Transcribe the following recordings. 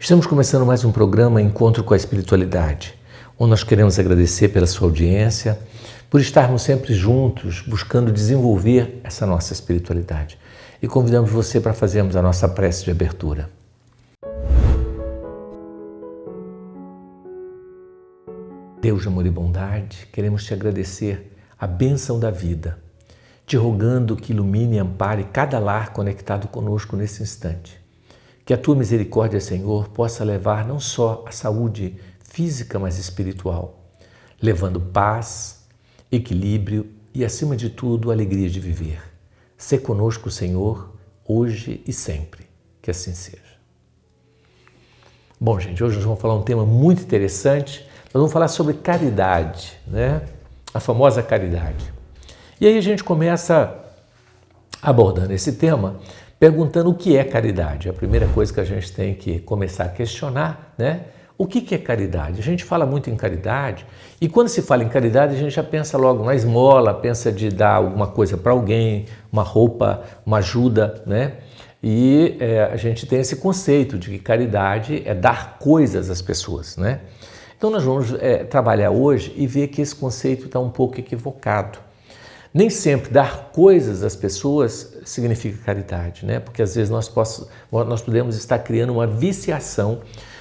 Estamos começando mais um programa Encontro com a Espiritualidade, onde nós queremos agradecer pela sua audiência, por estarmos sempre juntos, buscando desenvolver essa nossa espiritualidade. E convidamos você para fazermos a nossa prece de abertura. Deus de amor e bondade, queremos te agradecer a bênção da vida, te rogando que ilumine e ampare cada lar conectado conosco nesse instante. Que a tua misericórdia, Senhor, possa levar não só a saúde física, mas espiritual, levando paz, equilíbrio e, acima de tudo, alegria de viver. Sê conosco, Senhor, hoje e sempre. Que assim seja. Bom, gente, hoje nós vamos falar um tema muito interessante. Nós vamos falar sobre caridade, né? A famosa caridade. E aí a gente começa abordando esse tema perguntando o que é caridade. A primeira coisa que a gente tem que começar a questionar, né? O que é caridade? A gente fala muito em caridade e quando se fala em caridade a gente já pensa logo na esmola, pensa de dar alguma coisa para alguém, uma roupa, uma ajuda, né? E a gente tem esse conceito de que caridade é dar coisas às pessoas, né? Então nós vamos trabalhar hoje e ver que esse conceito está um pouco equivocado. Nem sempre dar coisas às pessoas significa caridade, né? Porque às vezes nós podemos estar criando uma viciação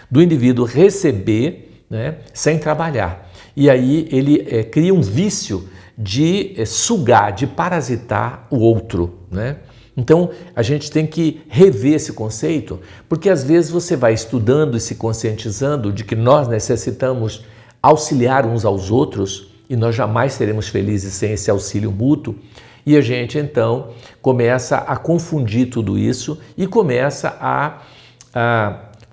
do indivíduo receber, né, sem trabalhar. E aí ele cria um vício de sugar, de parasitar o outro, né? Então a gente tem que rever esse conceito, porque às vezes você vai estudando e se conscientizando de que nós necessitamos auxiliar uns aos outros, e nós jamais seremos felizes sem esse auxílio mútuo, e a gente então começa a confundir tudo isso e começa a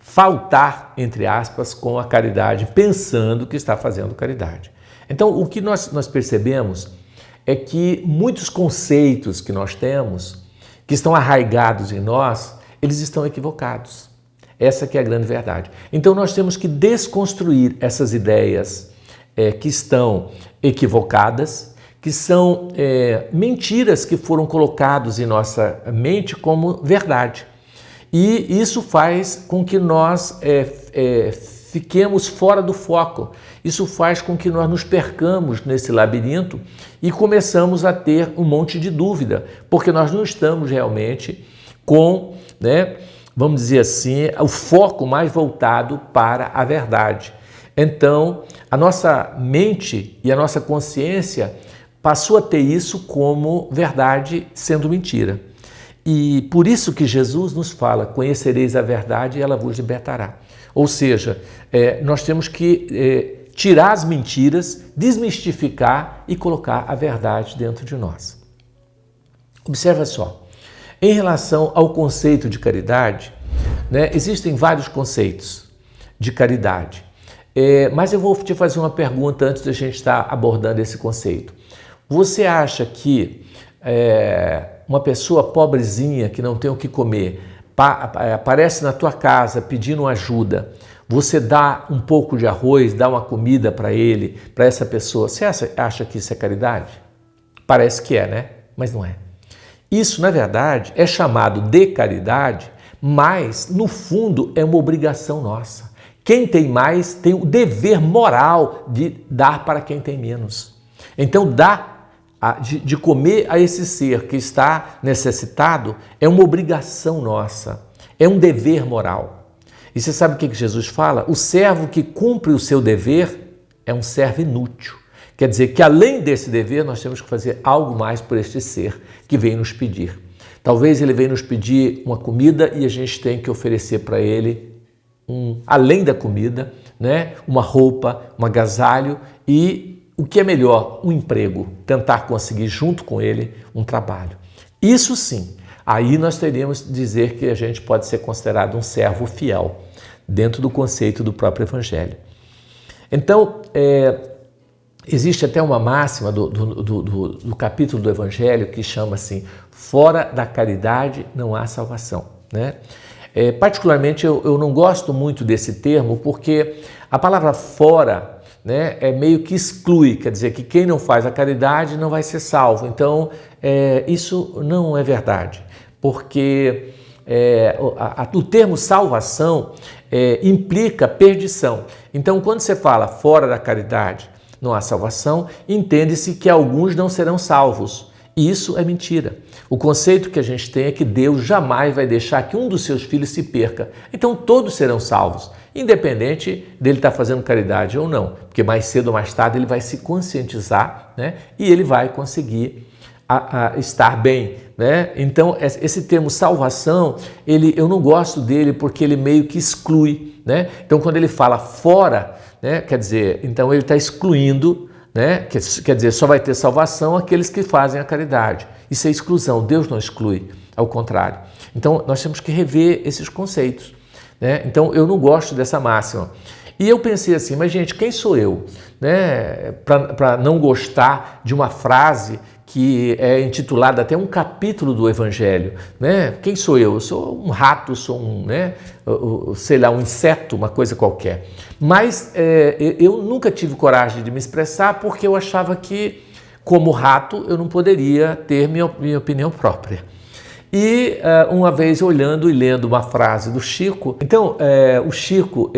faltar, entre aspas, com a caridade, pensando que está fazendo caridade. Então o que nós percebemos é que muitos conceitos que nós temos, que estão arraigados em nós, eles estão equivocados. Essa que é a grande verdade. Então nós temos que desconstruir essas ideias que estão equivocadas, que são mentiras que foram colocadas em nossa mente como verdade. E isso faz com que nós fiquemos fora do foco. Isso faz com que nós nos percamos nesse labirinto e começamos a ter um monte de dúvida, porque nós não estamos realmente com, né, vamos dizer assim, o foco mais voltado para a verdade. Então, a nossa mente e a nossa consciência passou a ter isso como verdade sendo mentira. E por isso que Jesus nos fala, conhecereis a verdade e ela vos libertará. Ou seja, nós temos que tirar as mentiras, desmistificar e colocar a verdade dentro de nós. Observa só, em relação ao conceito de caridade, né, existem vários conceitos de caridade. Mas eu vou te fazer uma pergunta antes da gente estar abordando esse conceito. Você acha que uma pessoa pobrezinha que não tem o que comer aparece na tua casa pedindo ajuda, você dá um pouco de arroz, dá uma comida para ele, para essa pessoa, você acha que isso é caridade? Parece que é, né? Mas não é. Isso, na verdade, é chamado de caridade, mas, no fundo, é uma obrigação nossa. Quem tem mais tem o dever moral de dar para quem tem menos. Então, dar de comer a esse ser que está necessitado é uma obrigação nossa, é um dever moral. E você sabe o que Jesus fala? O servo que cumpre o seu dever é um servo inútil. Quer dizer que além desse dever nós temos que fazer algo mais por este ser que vem nos pedir. Talvez ele venha nos pedir uma comida e a gente tem que oferecer para ele além da comida, né, uma roupa, um agasalho e, o que é melhor, um emprego, tentar conseguir junto com ele um trabalho. Isso sim, aí nós teríamos que dizer que a gente pode ser considerado um servo fiel, dentro do conceito do próprio Evangelho. Então, existe até uma máxima do capítulo do Evangelho que chama assim, fora da caridade não há salvação, né? Particularmente eu não gosto muito desse termo porque a palavra fora, né, meio que exclui, quer dizer que quem não faz a caridade não vai ser salvo. Então isso não é verdade, porque o termo salvação implica perdição. Então, quando você fala fora da caridade não há salvação, entende-se que alguns não serão salvos. E isso é mentira. O conceito que a gente tem é que Deus jamais vai deixar que um dos seus filhos se perca. Então todos serão salvos, independente dele estar fazendo caridade ou não. Porque mais cedo ou mais tarde ele vai se conscientizar, né? E ele vai conseguir estar bem, né? Então esse termo salvação, eu não gosto dele porque ele meio que exclui, né? Então quando ele fala fora, né? Quer dizer, então ele está excluindo, né? Quer dizer, só vai ter salvação aqueles que fazem a caridade. Isso é exclusão, Deus não exclui, ao contrário. Então nós temos que rever esses conceitos, né? Então eu não gosto dessa máxima. E eu pensei assim, mas gente, quem sou eu, né? Para não gostar de uma frase que é intitulada até um capítulo do Evangelho, né? Quem sou eu? Eu sou um rato, sou sei lá, um inseto, uma coisa qualquer. Mas eu nunca tive coragem de me expressar porque eu achava que, como rato, eu não poderia ter minha opinião própria. E uma vez olhando e lendo uma frase do Chico, então o Chico,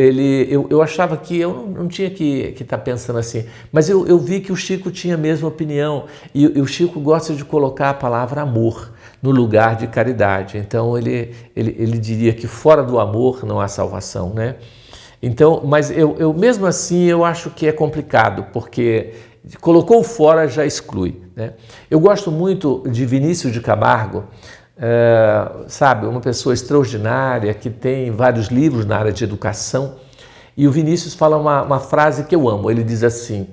eu achava que eu não tinha que estar pensando assim, mas eu vi que o Chico tinha a mesma opinião e o Chico gosta de colocar a palavra amor no lugar de caridade. Então ele diria que fora do amor não há salvação, né? Então, mas eu mesmo assim eu acho que é complicado, porque colocou fora já exclui, né? Eu gosto muito de Vinícius de Camargo, sabe, uma pessoa extraordinária que tem vários livros na área de educação, e o Vinícius fala uma frase que eu amo. Ele diz assim,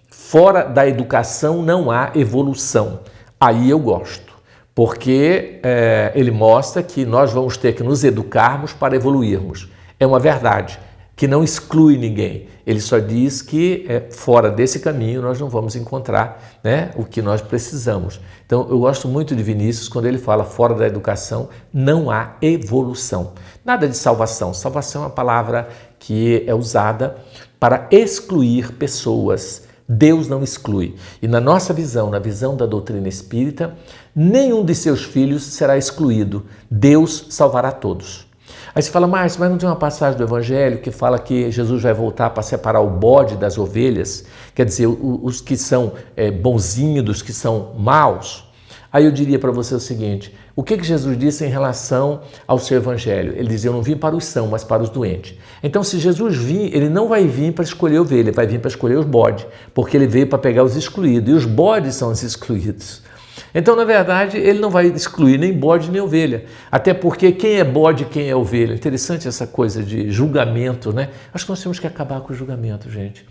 fora da educação não há evolução. Aí eu gosto, porque ele mostra que nós vamos ter que nos educarmos para evoluirmos. É uma verdade que não exclui ninguém. Ele só diz que fora desse caminho nós não vamos encontrar, né, o que nós precisamos. Então eu gosto muito de Vinícius quando ele fala fora da educação não há evolução. Nada de salvação. Salvação é uma palavra que é usada para excluir pessoas. Deus não exclui. E na nossa visão, na visão da doutrina espírita, nenhum de seus filhos será excluído. Deus salvará todos. Aí você fala, mas não tem uma passagem do Evangelho que fala que Jesus vai voltar para separar o bode das ovelhas? Quer dizer, os que são bonzinhos dos que são maus? Aí eu diria para você o seguinte, o que Jesus disse em relação ao seu Evangelho? Ele diz, eu não vim para os sãos, mas para os doentes. Então se Jesus vir, ele não vai vir para escolher ovelha, ele vai vir para escolher os bodes, porque ele veio para pegar os excluídos, e os bodes são os excluídos. Então, na verdade, ele não vai excluir nem bode nem ovelha. Até porque quem é bode e quem é ovelha? Interessante essa coisa de julgamento, né? Acho que nós temos que acabar com o julgamento, gente.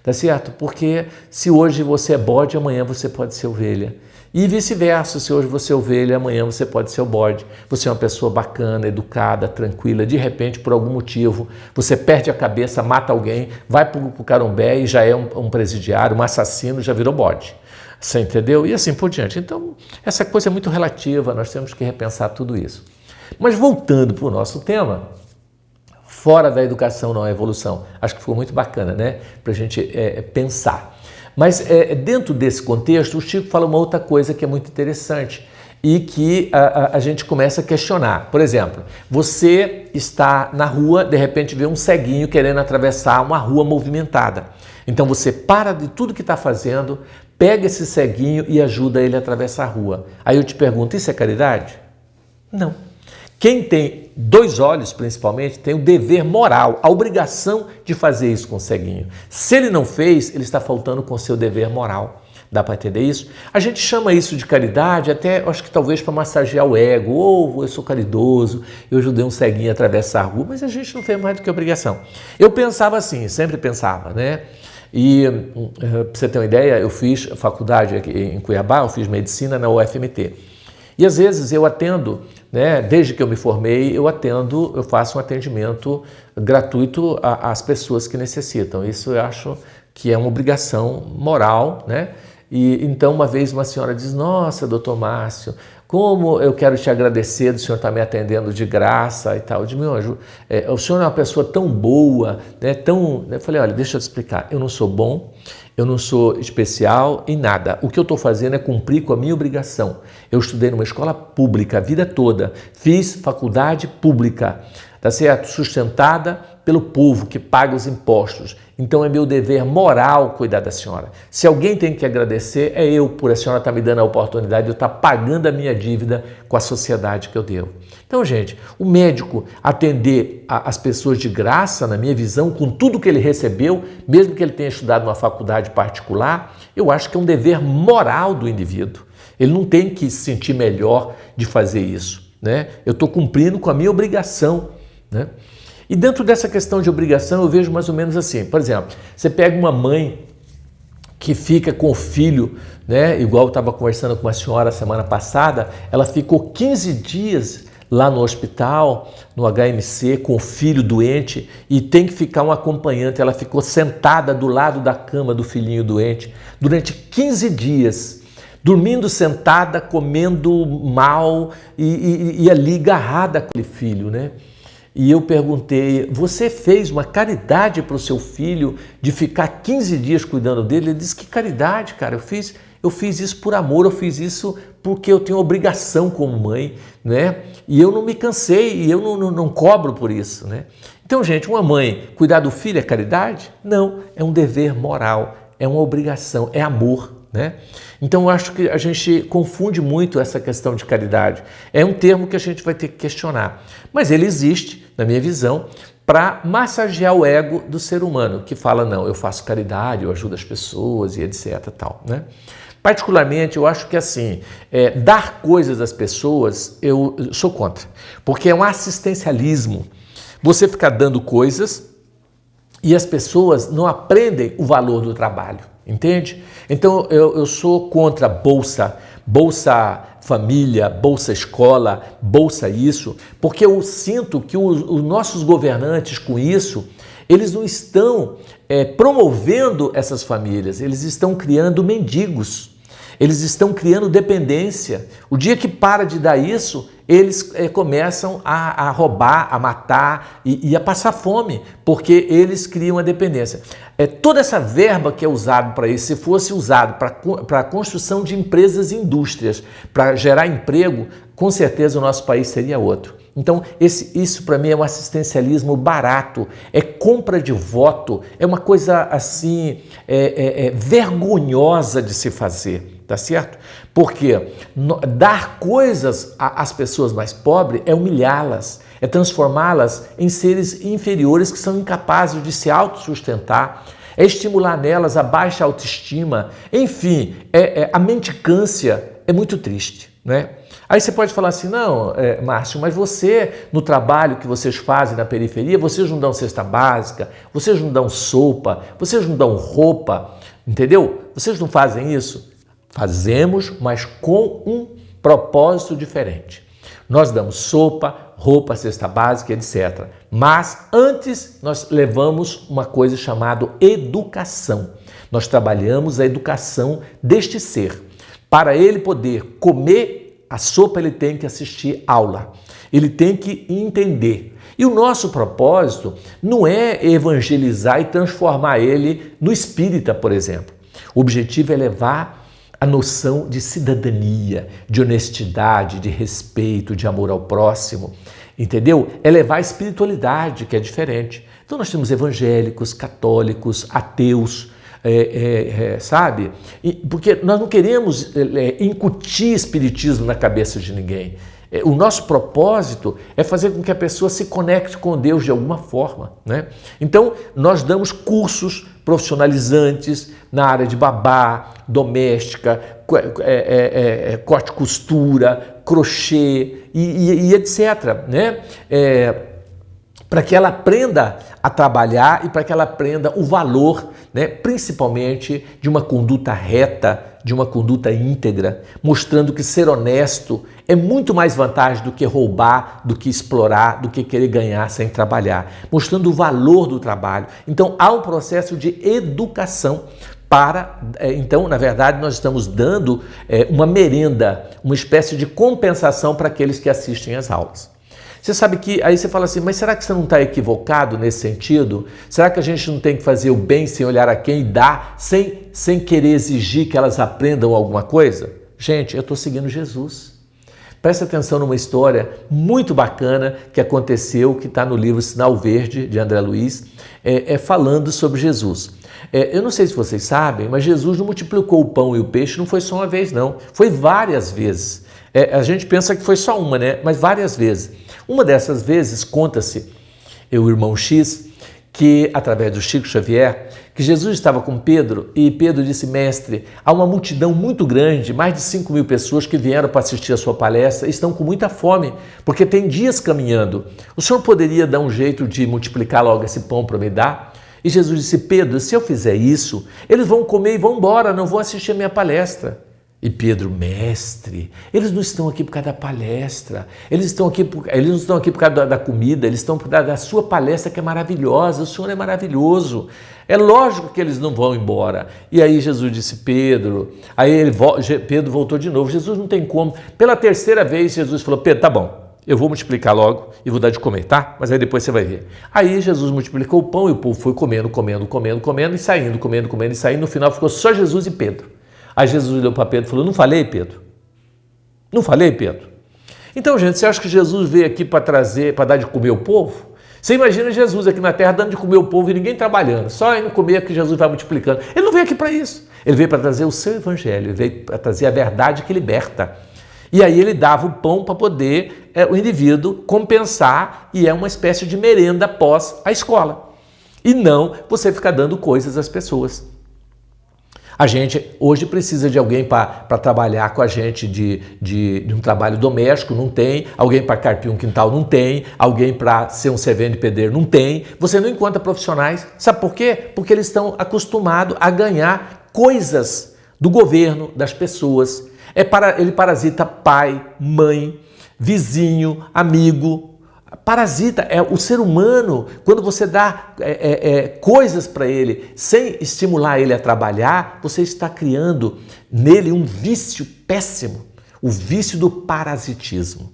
Tá certo? Porque se hoje você é bode, amanhã você pode ser ovelha. E vice-versa, se hoje você é ovelha, amanhã você pode ser o bode. Você é uma pessoa bacana, educada, tranquila. De repente, por algum motivo, você perde a cabeça, mata alguém, vai para o Carumbé e já é um presidiário, um assassino, já virou bode. Você entendeu? E assim por diante. Então, essa coisa é muito relativa, nós temos que repensar tudo isso. Mas voltando para o nosso tema, fora da educação não há evolução. Acho que ficou muito bacana, né? Para a gente pensar. Mas dentro desse contexto, o Chico fala uma outra coisa que é muito interessante e que a gente começa a questionar. Por exemplo, você está na rua, de repente vê um ceguinho querendo atravessar uma rua movimentada. Então você para de tudo que está fazendo, pega esse ceguinho e ajuda ele a atravessar a rua. Aí eu te pergunto, isso é caridade? Não. Quem tem dois olhos, principalmente, tem o dever moral, a obrigação de fazer isso com o ceguinho. Se ele não fez, ele está faltando com o seu dever moral. Dá para entender isso? A gente chama isso de caridade, até acho que talvez para massagear o ego. Eu sou caridoso, eu ajudei um ceguinho a atravessar a rua, mas a gente não fez mais do que obrigação. Eu pensava assim, sempre pensava, né? E, para você ter uma ideia, eu fiz faculdade aqui em Cuiabá, eu fiz medicina na UFMT. E às vezes eu atendo, né, desde que eu me formei, eu faço um atendimento gratuito às pessoas que necessitam. Isso eu acho que é uma obrigação moral, né? E então uma vez uma senhora diz: nossa, doutor Márcio, como eu quero te agradecer do senhor estar me atendendo de graça e tal. Eu digo: meu anjo, o senhor é uma pessoa tão boa, né, tão... Eu falei: olha, deixa eu te explicar, eu não sou bom, eu não sou especial em nada. O que eu estou fazendo é cumprir com a minha obrigação. Eu estudei numa escola pública a vida toda, fiz faculdade pública, tá certo? Sustentada pelo povo que paga os impostos. Então é meu dever moral cuidar da senhora. Se alguém tem que agradecer, é eu, por a senhora estar me dando a oportunidade de eu estar pagando a minha dívida com a sociedade que eu devo. Então, gente, o médico atender as pessoas de graça, na minha visão, com tudo que ele recebeu, mesmo que ele tenha estudado numa faculdade particular, eu acho que é um dever moral do indivíduo. Ele não tem que se sentir melhor de fazer isso, né? Eu estou cumprindo com a minha obrigação, né? E dentro dessa questão de obrigação, eu vejo mais ou menos assim. Por exemplo, você pega uma mãe que fica com o filho, né? Igual eu estava conversando com uma senhora semana passada, ela ficou 15 dias lá no hospital, no HMC, com o filho doente, e tem que ficar um acompanhante. Ela ficou sentada do lado da cama do filhinho doente durante 15 dias, dormindo sentada, comendo mal e ali agarrada com aquele filho, né? E eu perguntei: você fez uma caridade para o seu filho de ficar 15 dias cuidando dele? Ele disse: que caridade, cara, eu fiz isso por amor, eu fiz isso porque eu tenho obrigação como mãe, né? E eu não me cansei, e eu não cobro por isso, né? Então, gente, uma mãe cuidar do filho é caridade? Não, é um dever moral, é uma obrigação, é amor, né? Então eu acho que a gente confunde muito essa questão de caridade. É um termo que a gente vai ter que questionar, mas ele existe, na minha visão, para massagear o ego do ser humano, que fala: não, eu faço caridade, eu ajudo as pessoas e etc. Tal, né? Particularmente, eu acho que assim, dar coisas às pessoas, eu sou contra, porque é um assistencialismo. Você ficar dando coisas e as pessoas não aprendem o valor do trabalho, entende? Então eu sou contra Bolsa Família, Bolsa Escola, Bolsa isso, porque eu sinto que os nossos governantes com isso, eles não estão promovendo essas famílias, eles estão criando mendigos, eles estão criando dependência. O dia que para de dar isso, eles começam a roubar, a matar e a passar fome, porque eles criam a dependência. Toda essa verba que é usada para isso, se fosse usado para a construção de empresas e indústrias, para gerar emprego, com certeza o nosso país seria outro. Então, isso para mim é um assistencialismo barato, é compra de voto, é uma coisa assim, vergonhosa de se fazer, tá certo? Porque dar coisas às pessoas mais pobres é humilhá-las, é transformá-las em seres inferiores que são incapazes de se autossustentar, é estimular nelas a baixa autoestima, enfim, a mendicância é muito triste, né? Aí você pode falar assim: não, Márcio, mas você, no trabalho que vocês fazem na periferia, vocês não dão cesta básica, vocês não dão sopa, vocês não dão roupa, entendeu? Vocês não fazem isso? Fazemos, mas com um propósito diferente. Nós damos sopa, roupa, cesta básica, etc. Mas antes nós levamos uma coisa chamada educação. Nós trabalhamos a educação deste ser. Para ele poder comer a sopa, ele tem que assistir aula, ele tem que entender. E o nosso propósito não é evangelizar e transformar ele no espírita, por exemplo. O objetivo é levar a noção de cidadania, de honestidade, de respeito, de amor ao próximo, entendeu? É levar a espiritualidade, que é diferente. Então nós temos evangélicos, católicos, ateus, sabe? Porque nós não queremos incutir espiritismo na cabeça de ninguém. O nosso propósito é fazer com que a pessoa se conecte com Deus de alguma forma, né? Então, nós damos cursos profissionalizantes na área de babá, doméstica, corte e costura, crochê e etc., né? Para que ela aprenda a trabalhar e para que ela aprenda o valor, né, principalmente de uma conduta reta, de uma conduta íntegra, mostrando que ser honesto é muito mais vantagem do que roubar, do que explorar, do que querer ganhar sem trabalhar, mostrando o valor do trabalho. Então há um processo de educação Então, na verdade, nós estamos dando uma merenda, uma espécie de compensação para aqueles que assistem às aulas. Você sabe que, aí você fala assim, mas será que você não está equivocado nesse sentido? Será que a gente não tem que fazer o bem sem olhar a quem e dar, sem querer exigir que elas aprendam alguma coisa? Gente, eu estou seguindo Jesus. Presta atenção numa história muito bacana que aconteceu, que está no livro Sinal Verde, de André Luiz, falando sobre Jesus. Eu não sei se vocês sabem, mas Jesus não multiplicou o pão e o peixe, não foi só uma vez, não. Foi várias vezes. A gente pensa que foi só uma, né? Mas várias vezes. Uma dessas vezes, conta-se, o irmão X, que através do Chico Xavier, que Jesus estava com Pedro e Pedro disse, mestre, há uma multidão muito grande, mais de 5.000 pessoas que vieram para assistir a sua palestra e estão com muita fome, porque tem dias caminhando. O senhor poderia dar um jeito de multiplicar logo esse pão para me dar? E Jesus disse, Pedro, se eu fizer isso, eles vão comer e vão embora, não vão assistir a minha palestra. E Pedro, mestre, eles não estão aqui por causa da palestra, eles não estão aqui por causa da comida, eles estão por causa da sua palestra que é maravilhosa, o Senhor é maravilhoso. É lógico que eles não vão embora. E aí Jesus disse, Pedro, Pedro voltou de novo, Jesus não tem como. Pela terceira vez Jesus falou, Pedro, tá bom, eu vou multiplicar logo e vou dar de comer, tá? Mas aí depois você vai ver. Aí Jesus multiplicou o pão e o povo foi comendo e saindo, comendo e saindo. No final ficou só Jesus e Pedro. Aí Jesus olhou para Pedro e falou, não falei, Pedro? Não falei, Pedro? Então, gente, você acha que Jesus veio aqui para dar de comer o povo? Você imagina Jesus aqui na terra dando de comer o povo e ninguém trabalhando, só indo comer que Jesus vai multiplicando. Ele não veio aqui para isso. Ele veio para trazer o seu evangelho, ele veio para trazer a verdade que liberta. E aí ele dava o pão para poder o indivíduo compensar e é uma espécie de merenda após a escola. E não você ficar dando coisas às pessoas. A gente hoje precisa de alguém para trabalhar com a gente de um trabalho doméstico, não tem. Alguém para carpir um quintal, não tem. Alguém para ser um servente de pedreiro, não tem. Você não encontra profissionais. Sabe por quê? Porque eles estão acostumados a ganhar coisas do governo, das pessoas. Ele parasita pai, mãe, vizinho, amigo. Parasita é o ser humano, quando você dá coisas para ele sem estimular ele a trabalhar, você está criando nele um vício péssimo, o vício do parasitismo.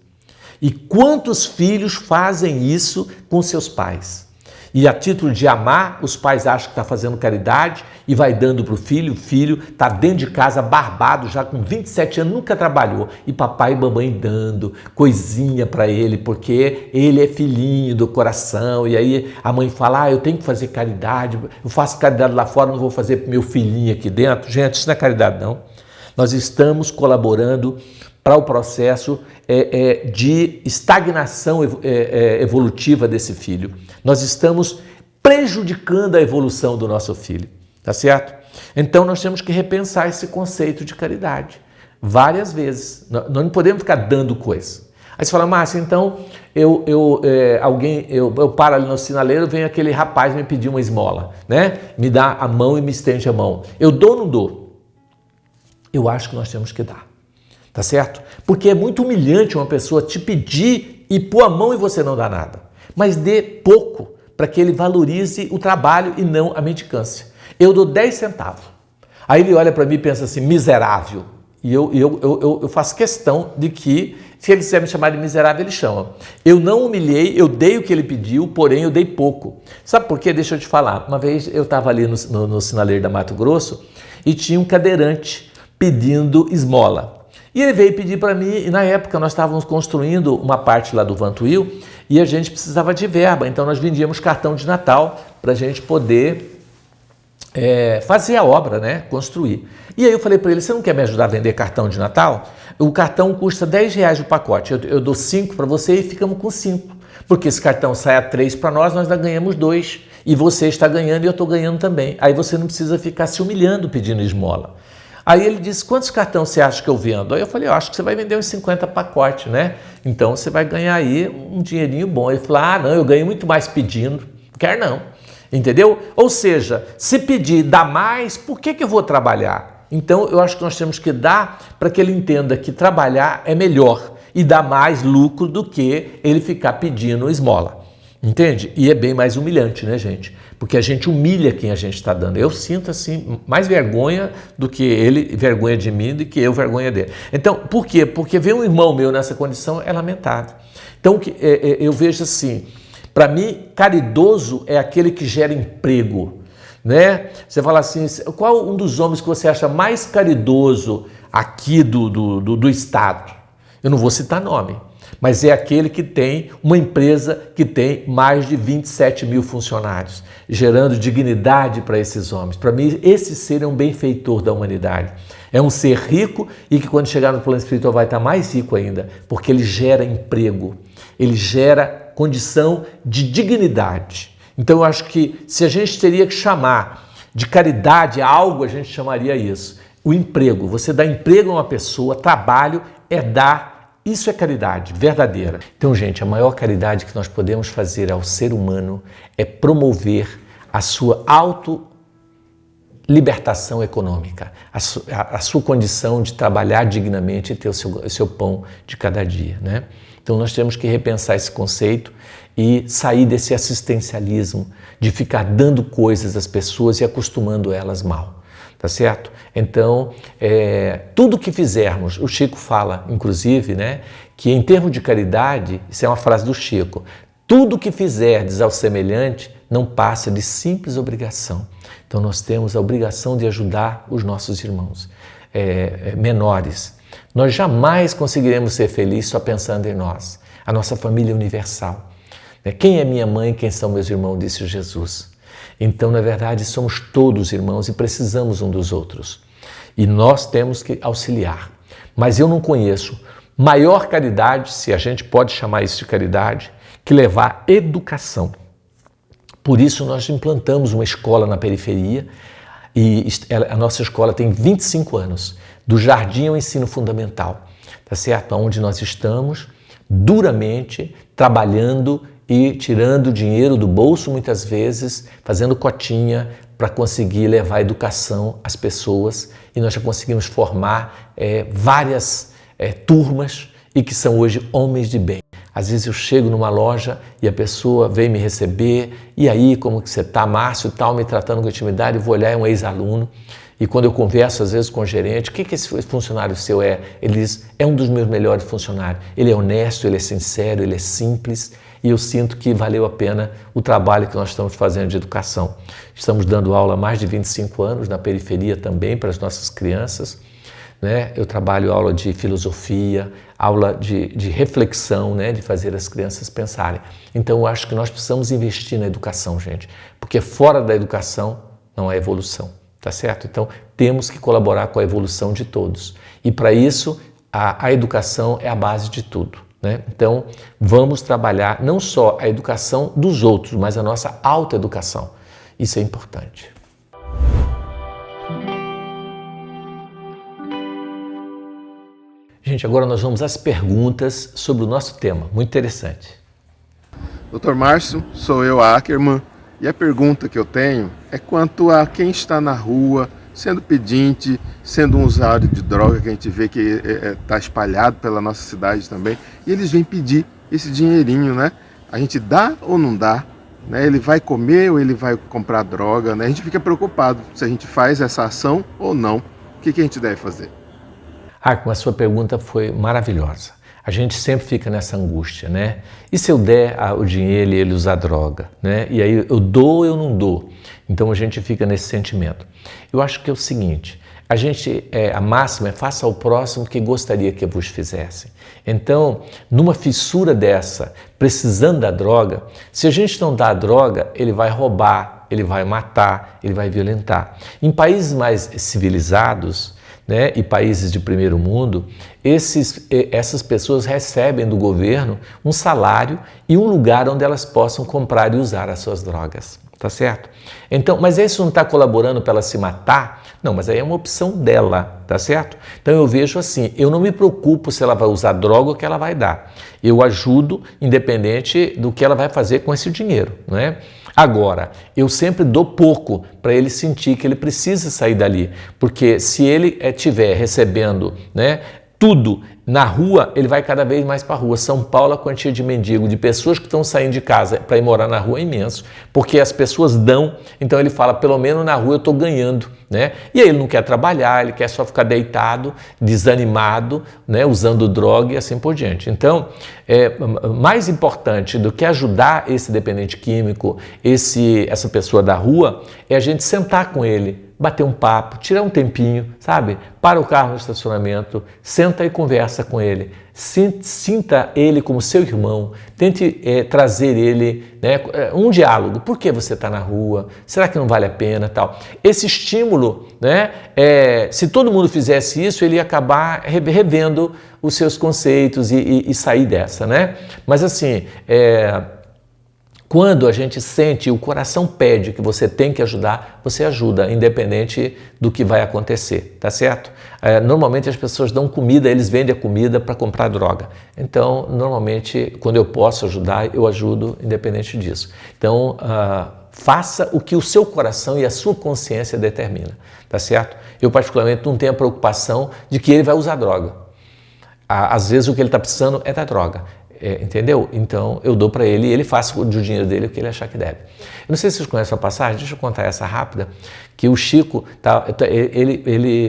E quantos filhos fazem isso com seus pais? E a título de amar, os pais acham que está fazendo caridade e vai dando para o filho está dentro de casa barbado, já com 27 anos, nunca trabalhou. E papai e mamãe dando coisinha para ele, porque ele é filhinho do coração. E aí a mãe fala, eu tenho que fazer caridade, eu faço caridade lá fora, não vou fazer para o meu filhinho aqui dentro. Gente, isso não é caridade não. Nós estamos colaborando para o processo de estagnação evolutiva desse filho. Nós estamos prejudicando a evolução do nosso filho, tá certo? Então nós temos que repensar esse conceito de caridade várias vezes. Nós não podemos ficar dando coisa. Aí você fala, Márcia, então eu paro ali no sinaleiro, vem aquele rapaz me pedir uma esmola, né? Me dá a mão e me estende a mão. Eu dou ou não dou? Eu acho que nós temos que dar. Tá certo? Porque é muito humilhante uma pessoa te pedir e pôr a mão e você não dá nada. Mas dê pouco para que ele valorize o trabalho e não a mendicância. Eu dou 10 centavos. Aí ele olha para mim e pensa assim, miserável. E eu faço questão de que, se ele quiser me chamar de miserável, ele chama. Eu não humilhei, eu dei o que ele pediu, porém eu dei pouco. Sabe por quê? Deixa eu te falar. Uma vez eu estava ali no sinaleiro da Mato Grosso e tinha um cadeirante pedindo esmola. E ele veio pedir para mim, e na época nós estávamos construindo uma parte lá do Vantuil e a gente precisava de verba, então nós vendíamos cartão de Natal para a gente poder fazer a obra, né? Construir. E aí eu falei para ele, você não quer me ajudar a vender cartão de Natal? O cartão custa R$10 o pacote, eu dou 5 para você e ficamos com 5. Porque esse cartão sai a 3 para nós ainda ganhamos 2. E você está ganhando e eu estou ganhando também. Aí você não precisa ficar se humilhando pedindo esmola. Aí ele disse, quantos cartões você acha que eu vendo? Aí eu falei, eu acho que você vai vender uns 50 pacotes, né? Então você vai ganhar aí um dinheirinho bom. Ele falou, não, eu ganho muito mais pedindo. Quer não, entendeu? Ou seja, se pedir, dá mais, por que eu vou trabalhar? Então eu acho que nós temos que dar para que ele entenda que trabalhar é melhor e dá mais lucro do que ele ficar pedindo esmola. Entende? E é bem mais humilhante, né, gente? porque a gente humilha quem a gente está dando. Eu sinto assim mais vergonha do que ele, vergonha de mim, do que eu vergonha dele. Então, por quê? Porque ver um irmão meu nessa condição é lamentável. Então, eu vejo assim, para mim, caridoso é aquele que gera emprego, né? Você fala assim, qual um dos homens que você acha mais caridoso aqui do Estado? Eu não vou citar nome, mas é aquele que tem uma empresa que tem mais de 27 mil funcionários, gerando dignidade para esses homens. Para mim, esse ser é um benfeitor da humanidade. É um ser rico e que quando chegar no plano espiritual vai estar mais rico ainda, porque ele gera emprego, ele gera condição de dignidade. Então eu acho que se a gente teria que chamar de caridade algo, a gente chamaria isso. O emprego, você dá emprego a uma pessoa, trabalho é dar. Isso é caridade verdadeira. Então, gente, a maior caridade que nós podemos fazer ao ser humano é promover a sua autolibertação econômica, a sua condição de trabalhar dignamente e ter o seu pão de cada dia, né? Então, nós temos que repensar esse conceito e sair desse assistencialismo, de ficar dando coisas às pessoas e acostumando elas mal. Tá certo? Então, tudo que fizermos, o Chico fala, inclusive, né, que em termos de caridade, isso é uma frase do Chico, tudo que fizerdes ao semelhante não passa de simples obrigação. Então, nós temos a obrigação de ajudar os nossos irmãos menores. Nós jamais conseguiremos ser felizes só pensando em nós, a nossa família universal. Quem é minha mãe, quem são meus irmãos, disse Jesus. Então, na verdade, somos todos irmãos e precisamos um dos outros. E nós temos que auxiliar. Mas eu não conheço maior caridade, se a gente pode chamar isso de caridade, que levar educação. Por isso, nós implantamos uma escola na periferia e a nossa escola tem 25 anos, do jardim ao ensino fundamental, tá certo? Onde nós estamos duramente trabalhando e tirando dinheiro do bolso muitas vezes, fazendo cotinha para conseguir levar a educação às pessoas e nós já conseguimos formar várias turmas e que são hoje homens de bem. Às vezes eu chego numa loja e a pessoa vem me receber e aí, como que você está, Márcio, tal, me tratando com intimidade, eu vou olhar, é um ex-aluno. E quando eu converso, às vezes, com o gerente, o que esse funcionário seu é? Ele diz, é um dos meus melhores funcionários. Ele é honesto, ele é sincero, ele é simples e eu sinto que valeu a pena o trabalho que nós estamos fazendo de educação. Estamos dando aula há mais de 25 anos, na periferia também, para as nossas crianças, né? Eu trabalho aula de filosofia, aula de reflexão, né? De fazer as crianças pensarem. Então, eu acho que nós precisamos investir na educação, gente, porque fora da educação não há evolução. Tá certo? Então, temos que colaborar com a evolução de todos. E para isso, a educação é a base de tudo, né? Então, vamos trabalhar não só a educação dos outros, mas a nossa autoeducação. Isso é importante. Gente, agora nós vamos às perguntas sobre o nosso tema. Muito interessante. Dr. Márcio, sou eu, Ackerman. E a pergunta que eu tenho é quanto a quem está na rua, sendo pedinte, sendo um usuário de droga, que a gente vê que está espalhado pela nossa cidade também, e eles vêm pedir esse dinheirinho, né? A gente dá ou não dá? Né? Ele vai comer ou ele vai comprar droga? Né? A gente fica preocupado se a gente faz essa ação ou não. O que a gente deve fazer? A sua pergunta foi maravilhosa. A gente sempre fica nessa angústia, né? E se eu der o dinheiro e ele usar droga, né? E aí eu dou ou eu não dou? Então a gente fica nesse sentimento. Eu acho que é o seguinte, a máxima é faça ao próximo o que gostaria que vos fizessem. Então, numa fissura dessa, precisando da droga, se a gente não dá a droga, ele vai roubar, ele vai matar, ele vai violentar. Em países mais civilizados, né, e países de primeiro mundo, essas pessoas recebem do governo um salário e um lugar onde elas possam comprar e usar as suas drogas, tá certo? Então, mas isso não está colaborando para ela se matar? Não, mas aí é uma opção dela, tá certo? Então eu vejo assim, eu não me preocupo se ela vai usar droga ou o que ela vai dar. Eu ajudo independente do que ela vai fazer com esse dinheiro, não é? Agora, eu sempre dou pouco para ele sentir que ele precisa sair dali, porque se ele estiver recebendo, né, tudo. Na rua, ele vai cada vez mais para a rua. São Paulo, a quantia de mendigo, de pessoas que estão saindo de casa para ir morar na rua é imenso, porque as pessoas dão, então ele fala, pelo menos na rua eu estou ganhando, né? E aí ele não quer trabalhar, ele quer só ficar deitado, desanimado, né? Usando droga e assim por diante. Então, mais importante do que ajudar esse dependente químico, essa pessoa da rua, é a gente sentar com ele, bater um papo, tirar um tempinho, sabe? Para o carro no estacionamento, senta e conversa com ele. Sinta ele como seu irmão, tente trazer ele, né, um diálogo. Por que você está na rua? Será que não vale a pena? Tal. Esse estímulo, né, se todo mundo fizesse isso, ele ia acabar revendo os seus conceitos e sair dessa, né? Mas assim, quando a gente sente, o coração pede que você tem que ajudar, você ajuda, independente do que vai acontecer, tá certo? Normalmente as pessoas dão comida, eles vendem a comida para comprar droga. Então, normalmente, quando eu posso ajudar, eu ajudo, independente disso. Então, faça o que o seu coração e a sua consciência determina, tá certo? Eu, particularmente, não tenho a preocupação de que ele vai usar droga. Às vezes, o que ele está precisando é da droga. Entendeu? Então eu dou para ele e ele faz do dinheiro dele o que ele achar que deve. Eu não sei se vocês conhecem a passagem, deixa eu contar essa rápida, que o Chico,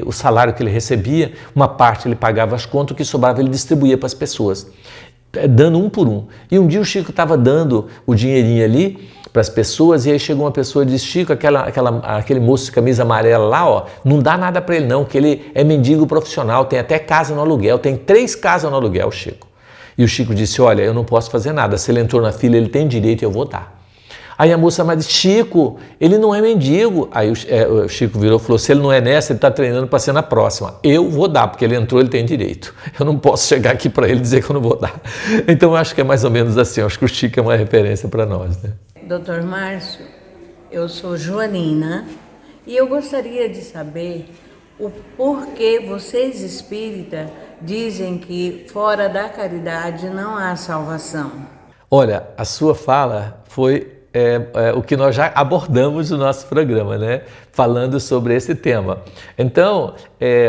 o salário que ele recebia, uma parte ele pagava as contas, o que sobrava ele distribuía para as pessoas, dando um por um. E um dia o Chico estava dando o dinheirinho ali para as pessoas e aí chegou uma pessoa e disse, Chico, aquele moço de camisa amarela lá, ó, não dá nada para ele não, que ele é mendigo profissional, tem até casa no aluguel, tem 3 casas no aluguel, Chico. E o Chico disse, olha, eu não posso fazer nada, se ele entrou na fila, ele tem direito e eu vou dar. Aí a moça disse, Chico, ele não é mendigo. Aí o Chico virou e falou, se ele não é nessa, ele está treinando para ser na próxima. Eu vou dar, porque ele entrou, ele tem direito. Eu não posso chegar aqui para ele dizer que eu não vou dar. Então eu acho que é mais ou menos assim, eu acho que o Chico é uma referência para nós, né? Dr. Márcio, eu sou Joanina e eu gostaria de saber o porquê vocês espíritas dizem que fora da caridade não há salvação. Olha, a sua fala foi o que nós já abordamos no nosso programa, né? Falando sobre esse tema. Então,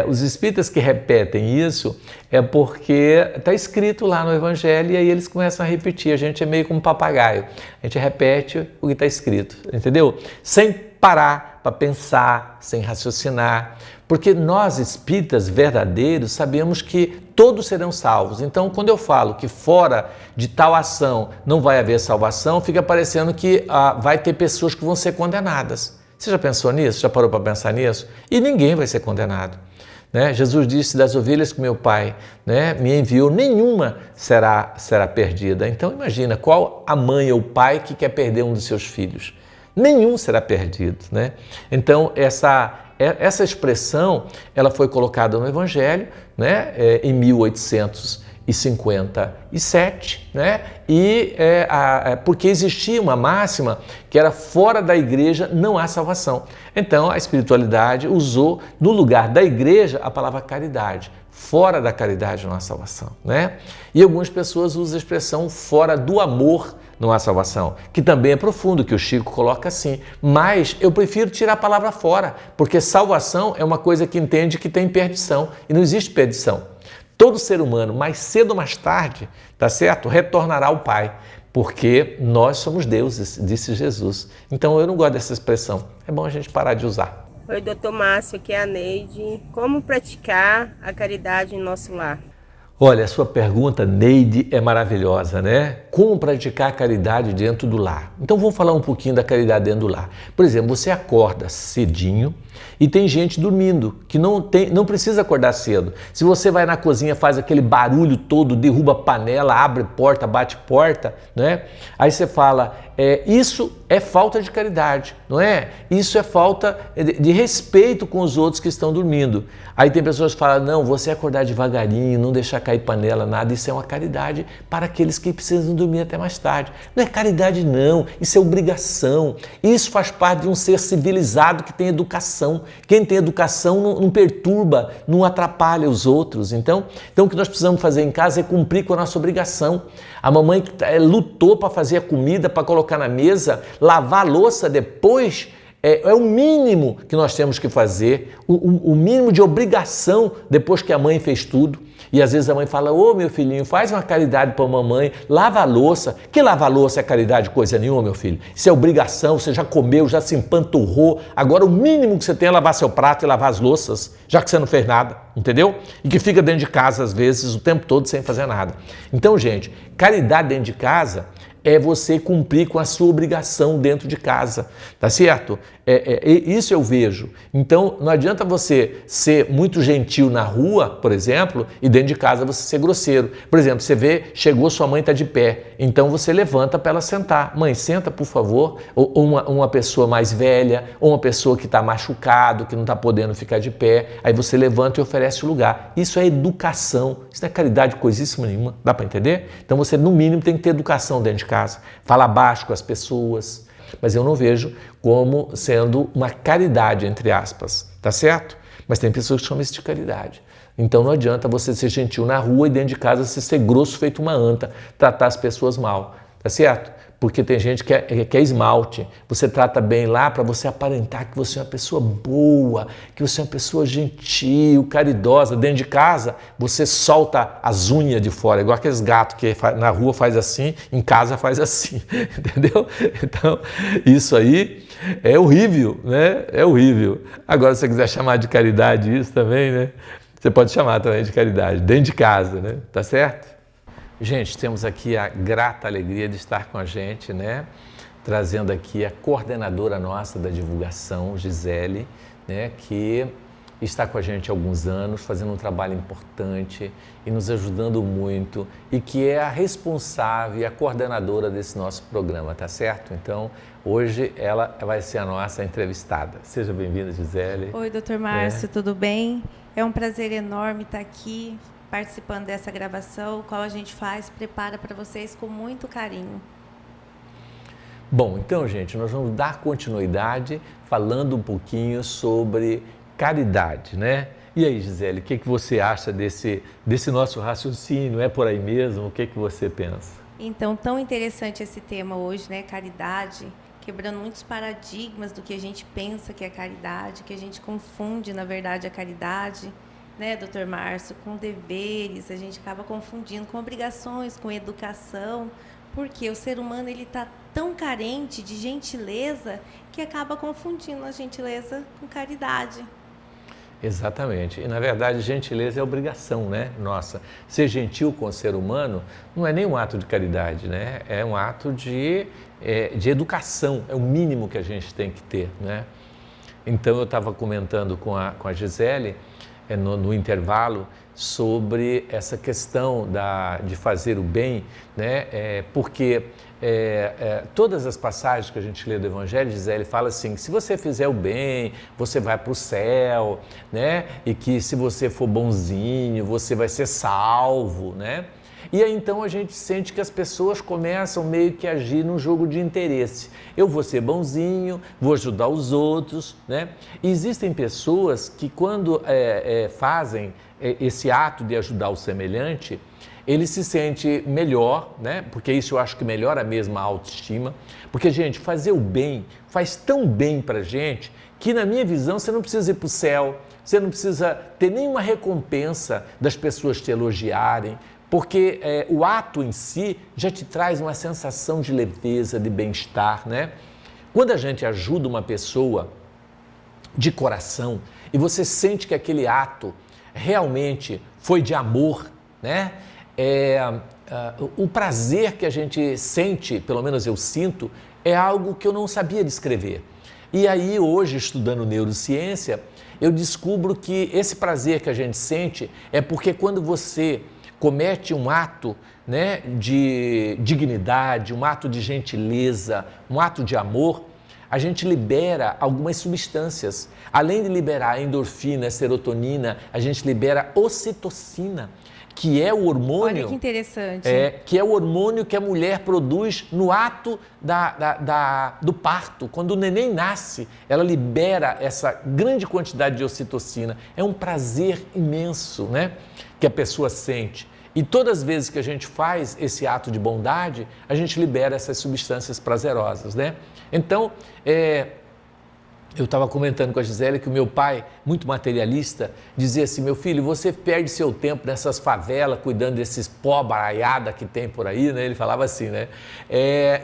os espíritas que repetem isso é porque está escrito lá no Evangelho e aí eles começam a repetir. A gente é meio como um papagaio. A gente repete o que está escrito, entendeu? Sem parar para pensar, sem raciocinar. Porque nós, espíritas verdadeiros, sabemos que todos serão salvos. Então, quando eu falo que fora de tal ação não vai haver salvação, fica parecendo que vai ter pessoas que vão ser condenadas. Você já pensou nisso? Já parou para pensar nisso? E ninguém vai ser condenado. Né? Jesus disse, das ovelhas que meu Pai, né, me enviou, nenhuma será perdida. Então, imagina, qual a mãe ou o pai que quer perder um dos seus filhos? Nenhum será perdido. Né? Então, essa expressão ela foi colocada no Evangelho, né, em 1857, né, porque existia uma máxima que era fora da igreja não há salvação. Então a espiritualidade usou no lugar da igreja a palavra caridade. Fora da caridade não há salvação. Né? E algumas pessoas usam a expressão fora do amor não há salvação, que também é profundo, que o Chico coloca assim. Mas eu prefiro tirar a palavra fora, porque salvação é uma coisa que entende que tem perdição, e não existe perdição. Todo ser humano, mais cedo ou mais tarde, tá certo? Retornará ao Pai, porque nós somos deuses, disse Jesus. Então eu não gosto dessa expressão, é bom a gente parar de usar. Oi, doutor Márcio, aqui é a Neide. Como praticar a caridade em nosso lar? Olha, a sua pergunta, Neide, é maravilhosa, né? Como praticar a caridade dentro do lar? Então vamos falar um pouquinho da caridade dentro do lar. Por exemplo, você acorda cedinho e tem gente dormindo, que não precisa acordar cedo. Se você vai na cozinha, faz aquele barulho todo, derruba panela, abre porta, bate porta, né? Aí você fala, isso é falta de caridade, não é? Isso é falta de respeito com os outros que estão dormindo. Aí tem pessoas que falam, não, você acordar devagarinho, não deixar cair panela, nada, isso é uma caridade para aqueles que precisam dormir até mais tarde. Não é caridade não, isso é obrigação. Isso faz parte de um ser civilizado que tem educação. Quem tem educação não perturba, não atrapalha os outros. Então, o que nós precisamos fazer em casa é cumprir com a nossa obrigação. A mamãe lutou para fazer a comida, para colocar na mesa, lavar a louça depois É o mínimo que nós temos que fazer, o mínimo de obrigação depois que a mãe fez tudo. E às vezes a mãe fala, ô meu filhinho, faz uma caridade para a mamãe, lava a louça. Que lava a louça é caridade coisa nenhuma, meu filho? Isso é obrigação, você já comeu, já se empanturrou. Agora o mínimo que você tem é lavar seu prato e lavar as louças, já que você não fez nada, entendeu? E que fica dentro de casa às vezes o tempo todo sem fazer nada. Então, gente, caridade dentro de casa é você cumprir com a sua obrigação dentro de casa, tá certo? Isso eu vejo. Então, não adianta você ser muito gentil na rua, por exemplo, e dentro de casa você ser grosseiro. Por exemplo, você vê, chegou, sua mãe está de pé, então você levanta para ela sentar. Mãe, senta, por favor. Ou uma pessoa mais velha, ou uma pessoa que está machucado, que não está podendo ficar de pé, aí você levanta e oferece o lugar. Isso é educação, isso não é caridade coisíssima nenhuma, dá para entender? Então você, no mínimo, tem que ter educação dentro de casa, falar baixo com as pessoas, mas eu não vejo como sendo uma caridade, entre aspas, tá certo? Mas tem pessoas que chamam isso de caridade. Então não adianta você ser gentil na rua e dentro de casa você ser grosso feito uma anta, tratar as pessoas mal, tá certo? Porque tem gente que é esmalte, você trata bem lá para você aparentar que você é uma pessoa boa, que você é uma pessoa gentil, caridosa. Dentro de casa, você solta as unhas de fora, igual aqueles gatos que na rua faz assim, em casa faz assim, entendeu? Então, isso aí é horrível, né? É horrível. Agora, se você quiser chamar de caridade isso também, né? Você pode chamar também de caridade, dentro de casa, né? Tá certo? Gente, temos aqui a grata alegria de estar com a gente, né? Trazendo aqui a coordenadora nossa da divulgação, Gisele, né? Que está com a gente há alguns anos, fazendo um trabalho importante e nos ajudando muito e que é a responsável e a coordenadora desse nosso programa, tá certo? Então, hoje ela vai ser a nossa entrevistada. Seja bem-vinda, Gisele. Oi, doutor Márcio, tudo bem? É um prazer enorme estar aqui participando dessa gravação, qual a gente prepara para vocês com muito carinho. Bom, então, gente, nós vamos dar continuidade falando um pouquinho sobre caridade, né? E aí, Gisele, o que você acha desse nosso raciocínio? É por aí mesmo? O que você pensa? Então, tão interessante esse tema hoje, né? Caridade, quebrando muitos paradigmas do que a gente pensa que é caridade, que a gente confunde, na verdade, a caridade, né, doutor Márcio, com deveres, a gente acaba confundindo com obrigações, com educação, porque o ser humano ele está tão carente de gentileza que acaba confundindo a gentileza com caridade. Exatamente. E, na verdade, gentileza é obrigação, né? Nossa, ser gentil com o ser humano não é nem um ato de caridade, né? É um ato de educação, é o mínimo que a gente tem que ter, né? Então, eu estava comentando com a Gisele, no intervalo, sobre essa questão de fazer o bem, né? Porque todas as passagens que a gente lê do Evangelho, Gisele fala assim, se você fizer o bem, você vai para o céu, né? E que se você for bonzinho, você vai ser salvo, né? E aí então a gente sente que as pessoas começam meio que a agir num jogo de interesse. Eu vou ser bonzinho, vou ajudar os outros, né? E existem pessoas que quando fazem esse ato de ajudar o semelhante, ele se sente melhor, né? Porque isso eu acho que melhora mesmo a autoestima. Porque, gente, fazer o bem faz tão bem pra gente que, na minha visão, você não precisa ir para o céu, você não precisa ter nenhuma recompensa das pessoas te elogiarem, porque o ato em si já te traz uma sensação de leveza, de bem-estar, né? Quando a gente ajuda uma pessoa de coração e você sente que aquele ato realmente foi de amor, né? O prazer que a gente sente, pelo menos eu sinto, é algo que eu não sabia descrever. E aí hoje, estudando neurociência, eu descubro que esse prazer que a gente sente é porque quando você comete um ato, né, de dignidade, um ato de gentileza, um ato de amor, a gente libera algumas substâncias. Além de liberar a endorfina, a serotonina, a gente libera ocitocina, que é o hormônio... Olha que interessante. Que é o hormônio que a mulher produz no ato do parto. Quando o neném nasce, ela libera essa grande quantidade de ocitocina. É um prazer imenso, né, que a pessoa sente. E todas as vezes que a gente faz esse ato de bondade, a gente libera essas substâncias prazerosas, né? Então, Eu estava comentando com a Gisele que o meu pai, muito materialista, dizia assim, meu filho, você perde seu tempo nessas favelas, cuidando desses pó baraiada que tem por aí, né? Ele falava assim, né?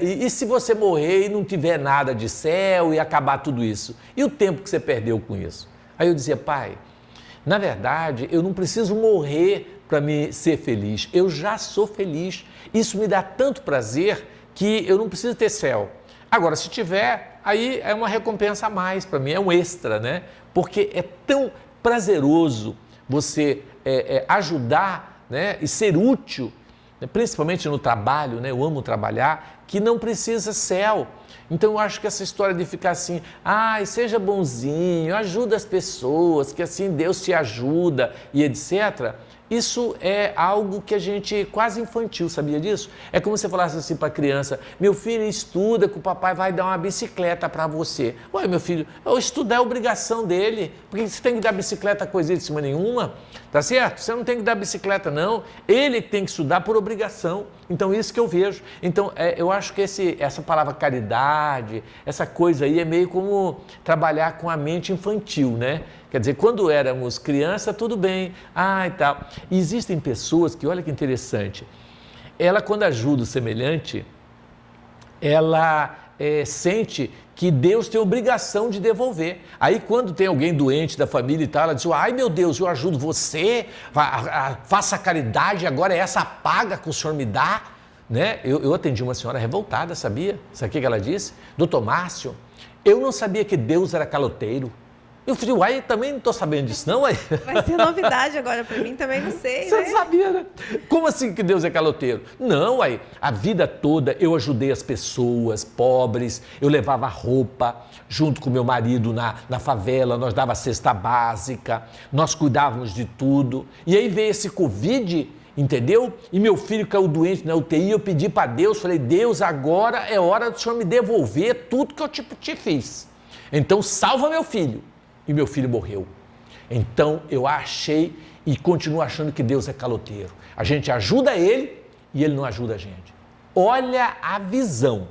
E se você morrer e não tiver nada de céu e acabar tudo isso? E o tempo que você perdeu com isso? Aí eu dizia, pai, na verdade, eu não preciso morrer para me ser feliz. Eu já sou feliz. Isso me dá tanto prazer que eu não preciso ter céu. Agora, se tiver, aí é uma recompensa a mais para mim, é um extra, né? Porque é tão prazeroso você ajudar, né? E ser útil, né? Principalmente no trabalho, né? Eu amo trabalhar, que não precisa céu. Então eu acho que essa história de ficar assim, seja bonzinho, ajuda as pessoas, que assim Deus te ajuda e etc., isso é algo que a gente quase infantil, sabia disso? É como se você falasse assim para a criança, meu filho estuda que o papai vai dar uma bicicleta para você. Ué, meu filho, estudar é obrigação dele, porque você tem que dar bicicleta coisa de cima nenhuma, tá certo? Você não tem que dar bicicleta não, ele tem que estudar por obrigação. Então isso que eu vejo. Então eu acho que essa palavra caridade, essa coisa aí é meio como trabalhar com a mente infantil, né? Quer dizer, quando éramos criança, tudo bem, e tal. E existem pessoas que, olha que interessante, ela quando ajuda o semelhante, ela sente que Deus tem obrigação de devolver. Aí quando tem alguém doente da família e tal, ela diz, ai meu Deus, eu ajudo você, faça caridade, agora é essa paga que o senhor me dá. Né? Eu atendi uma senhora revoltada, sabia? Sabe o que ela disse? Doutor Márcio, eu não sabia que Deus era caloteiro. Eu falei, também não estou sabendo disso não, aí. Vai ser novidade agora para mim, também não sei, Você né? não sabia, né? Como assim que Deus é caloteiro? Não, a vida toda eu ajudei as pessoas pobres, eu levava roupa junto com meu marido na favela, nós dava cesta básica, nós cuidávamos de tudo. E aí veio esse Covid, entendeu? E meu filho caiu doente na UTI, eu pedi para Deus, falei, Deus, agora é hora do Senhor me devolver tudo que eu te fiz. Então salva meu filho. E meu filho morreu. Então eu achei e continuo achando que Deus é caloteiro. A gente ajuda ele e ele não ajuda a gente. Olha a visão.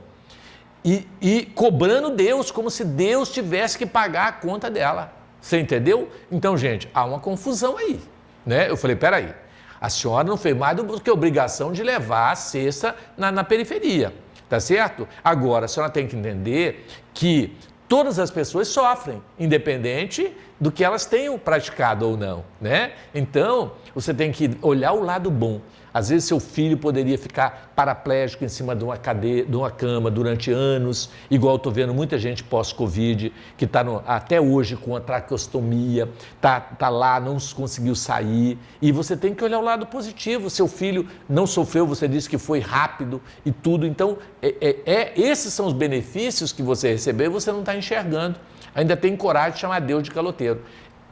E cobrando Deus como se Deus tivesse que pagar a conta dela. Você entendeu? Então, gente, há uma confusão aí. Né? Eu falei, peraí, a senhora não fez mais do que obrigação de levar a cesta na periferia. Tá certo? Agora, a senhora tem que entender que todas as pessoas sofrem, independente do que elas tenham praticado ou não, né? Então, você tem que olhar o lado bom. Às vezes, seu filho poderia ficar paraplégico em cima de uma cadeira, de uma cama durante anos, igual eu estou vendo muita gente pós-Covid, que está até hoje com a traqueostomia, tá lá, não conseguiu sair. E você tem que olhar o lado positivo. Seu filho não sofreu, você disse que foi rápido e tudo. Então, esses são os benefícios que você recebeu e você não está enxergando. Ainda tem coragem de chamar Deus de caloteiro.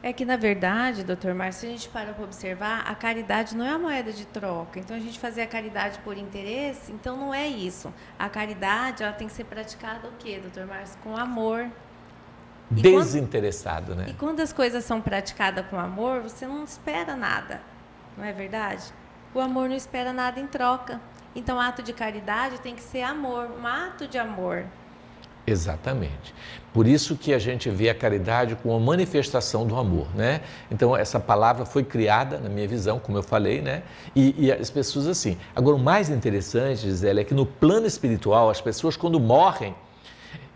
É que, na verdade, doutor Márcio, se a gente para observar, a caridade não é a moeda de troca. Então, a gente fazer a caridade por interesse, então não é isso. A caridade, ela tem que ser praticada o quê, doutor Márcio? Com amor. Desinteressado, né? E quando as coisas são praticadas com amor, você não espera nada, não é verdade? O amor não espera nada em troca. Então, ato de caridade tem que ser amor, um ato de amor. Exatamente. Por isso que a gente vê a caridade como uma manifestação do amor, né? Então, essa palavra foi criada, na minha visão, como eu falei, né? E as pessoas assim. Agora, o mais interessante, Gisele, é que no plano espiritual, as pessoas quando morrem,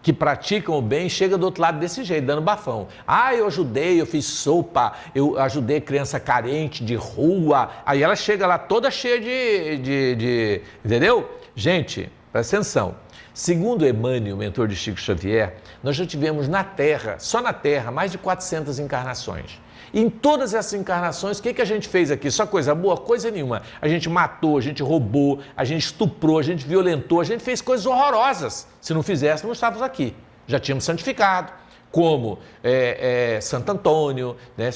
que praticam o bem, chegam do outro lado desse jeito, dando bafão. Eu ajudei, eu fiz sopa, eu ajudei criança carente de rua. Aí ela chega lá toda cheia de entendeu? Gente, presta atenção. Segundo Emmanuel, mentor de Chico Xavier, nós já tivemos na Terra, só na Terra, mais de 400 encarnações. E em todas essas encarnações, o que a gente fez aqui? Só coisa boa? Coisa nenhuma. A gente matou, a gente roubou, a gente estuprou, a gente violentou, a gente fez coisas horrorosas. Se não fizéssemos, não estávamos aqui. Já tínhamos santificado, como Santo Antônio, né,